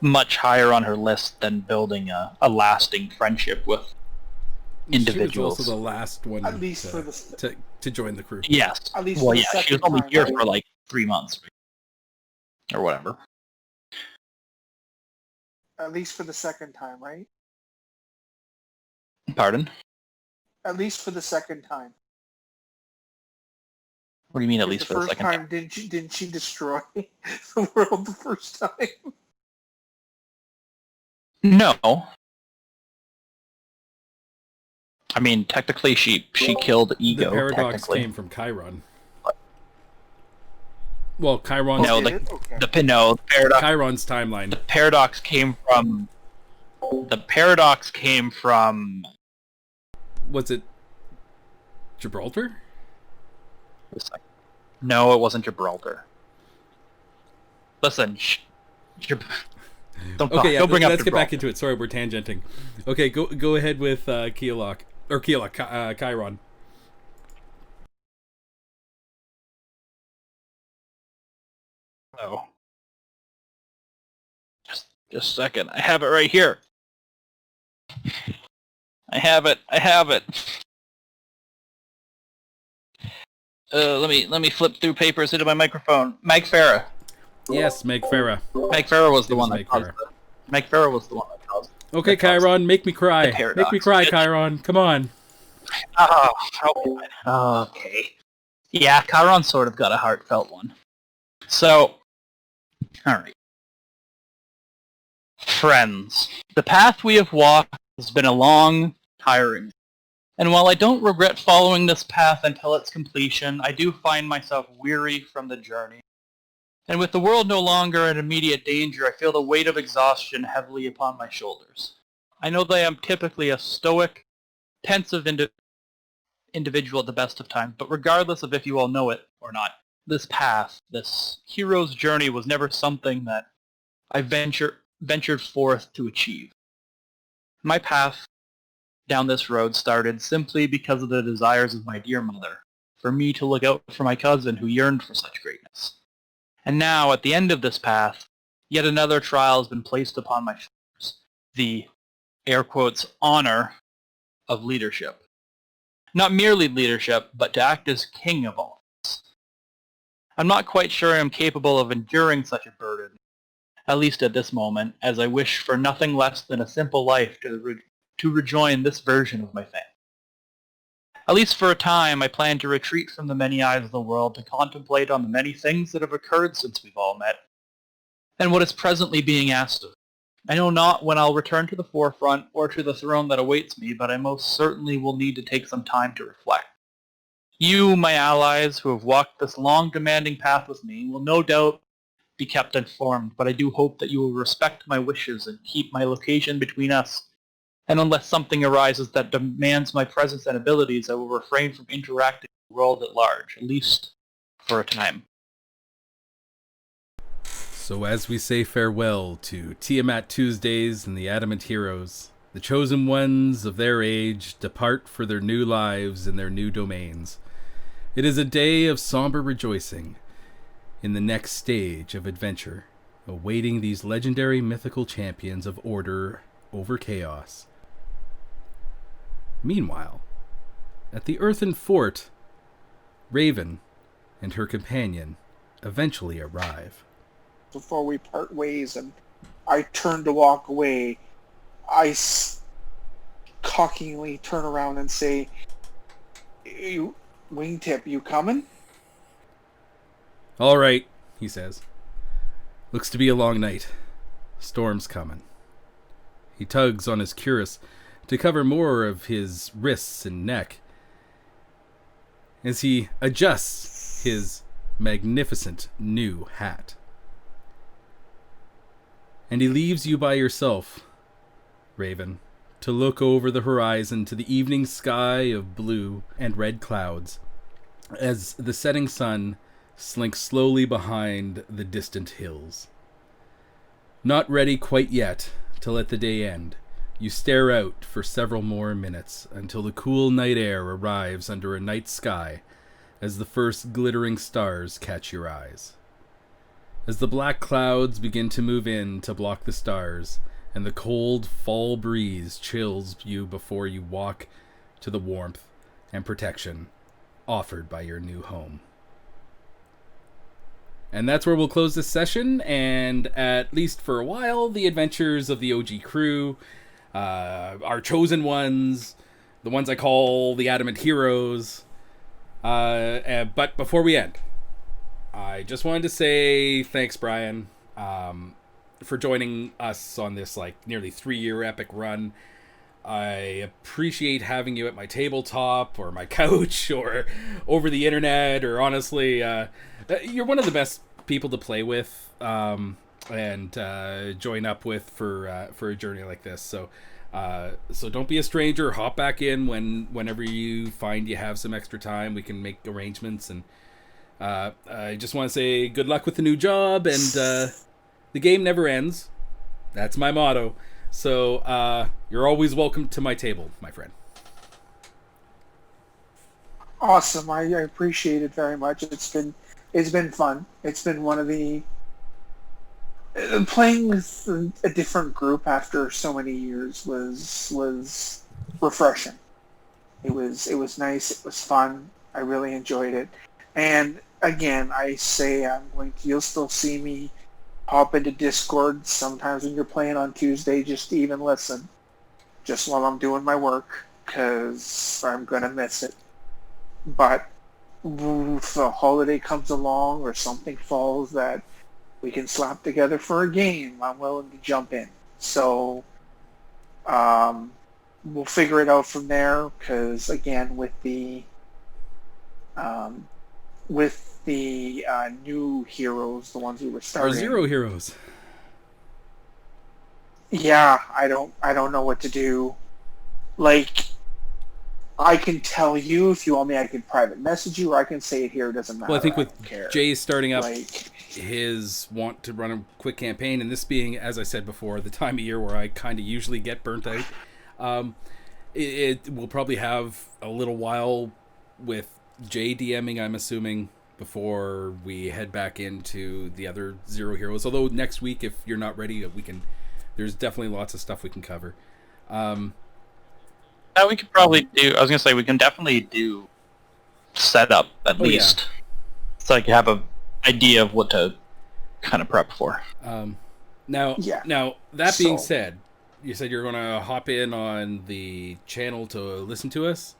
much higher on her list than building a lasting friendship with individuals. She was also the last one At least for the to join the crew. Yes. At least Well, for the yeah, she was second only time, here right? for like 3 months. Or whatever. At least for the second time, right? Pardon? At least for the second time. What do you mean at Because least for the first second time, didn't she destroy the world the first time? No. I mean, technically she killed Ego, The paradox technically. came from Kairon. Well, Kairon. No, Did it? Okay. the paradox. Kairon's timeline. The paradox came from. The paradox came from. Was it Gibraltar? No, it wasn't Gibraltar. Listen, don't Okay, yeah, don't bring up let's get back Gibraltar. into it. Sorry, we're tangenting. Okay, go ahead with Keolok. Or Keolok, Kairon. Oh. Just a second. I have it right here. I have it. Let me flip through papers into my microphone. Meg Farah. Yes, Meg Farah. Meg Farah was the It was one that Meg caused Farah. it. Meg Farah was the one that caused it. Okay, that caused Kairon, make me cry. the paradox. Make me cry, Kairon. Come on. Oh, okay. Yeah, Kairon sort of got a heartfelt one. So, alright. Friends, the path we have walked has been a long, tiring. And while I don't regret following this path until its completion, I do find myself weary from the journey. And with the world no longer in immediate danger, I feel the weight of exhaustion heavily upon my shoulders. I know that I am typically a stoic, pensive individual at the best of times, but regardless of if you all know it or not, this path, this hero's journey was never something that I ventured forth to achieve. My path down this road started simply because of the desires of my dear mother, for me to look out for my cousin who yearned for such greatness. And now, at the end of this path, yet another trial has been placed upon my shoulders, the, air quotes, honor of leadership. Not merely leadership, but to act as king of all this. I'm not quite sure I am capable of enduring such a burden, at least at this moment, as I wish for nothing less than a simple life to rejoin this version of my family. At least for a time, I plan to retreat from the many eyes of the world to contemplate on the many things that have occurred since we've all met, and what is presently being asked of me. I know not when I'll return to the forefront or to the throne that awaits me, but I most certainly will need to take some time to reflect. You, my allies, who have walked this long, demanding path with me, will no doubt be kept informed, but I do hope that you will respect my wishes and keep my location between us. And unless something arises that demands my presence and abilities, I will refrain from interacting with the world at large, at least for a time. So as we say farewell to Tiamat Tuesdays and the Adamant Heroes, the chosen ones of their age depart for their new lives in their new domains. It is a day of somber rejoicing in the next stage of adventure, awaiting these legendary mythical champions of order over chaos. Meanwhile, at the earthen fort, Raven and her companion eventually arrive. Before we part ways and I turn to walk away, I cockingly turn around and say, Wingtip, you coming? All right, he says. Looks to be a long night. Storm's coming. He tugs on his cuirass to cover more of his wrists and neck as he adjusts his magnificent new hat. And he leaves you by yourself, Raven, to look over the horizon to the evening sky of blue and red clouds as the setting sun slinks slowly behind the distant hills. Not ready quite yet to let the day end, you stare out for several more minutes until the cool night air arrives under a night sky as the first glittering stars catch your eyes. As the black clouds begin to move in to block the stars, and the cold fall breeze chills you before you walk to the warmth and protection offered by your new home. And that's where we'll close this session, and at least for a while, the adventures of the OG crew, our chosen ones, the ones I call the Adamant Heroes. But before we end, I just wanted to say thanks, Brian, for joining us on this nearly 3-year epic run. I appreciate having you at my tabletop or my couch or over the internet, or honestly, you're one of the best people to play with and join up with for a journey like this. So don't be a stranger. Hop back in whenever you find you have some extra time. We can make arrangements. And I just want to say good luck with the new job. And the game never ends. That's my motto. So you're always welcome to my table, my friend. Awesome. I appreciate it very much. It's been fun. It's been one of the playing with a different group after so many years was refreshing. It was nice. It was fun. I really enjoyed it. And again, I say you'll still see me hop into Discord sometimes when you're playing on Tuesday, just to even listen, just while I'm doing my work, because I'm gonna miss it. But if a holiday comes along or something falls that we can slap together for a game, I'm willing to jump in. So we'll figure it out from there, because again, with the new heroes, the ones we were starting, Our zero heroes. Yeah, I don't know what to do. I can tell you if you want me. I can private message you, or I can say it here. It doesn't matter. Well, I think with care. Jay starting up his want to run a quick campaign, and this being, as I said before, the time of year where I kind of usually get burnt out, it will probably have a little while with Jay DMing, I'm assuming, before we head back into the other Zero Heroes. Although next week, if you're not ready, there's definitely lots of stuff we can cover. We could probably do, I was going to say, we can definitely do setup at least. Yeah. So I can have an idea of what to kind of prep for. Now, that being said, you said you're going to hop in on the channel to listen to us.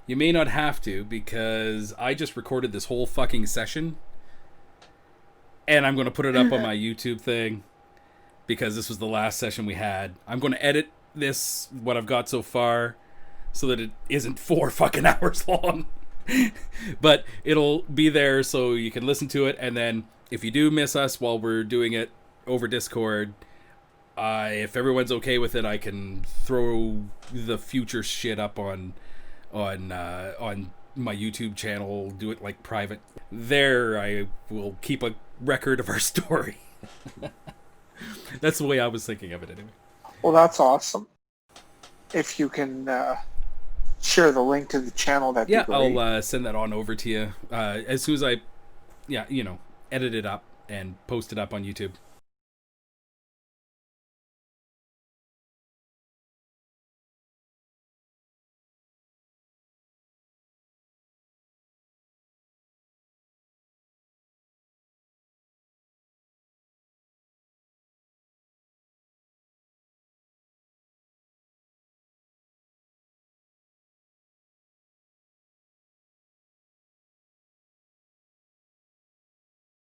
You may not have to, because I just recorded this whole fucking session, and I'm going to put it up on my YouTube thing, because this was the last session we had. I'm going to edit this, what I've got so far, so that it isn't 4 fucking hours long. But it'll be there so you can listen to it, and then if you do miss us while we're doing it over Discord, if everyone's okay with it, I can throw the future shit up on my YouTube channel, do it like private. There I will keep a record of our story. That's the way I was thinking of it anyway. Well, that's awesome. If you can share the link to the channel, that'd be great. I'll send that on over to you as soon as I edit it up and post it up on YouTube.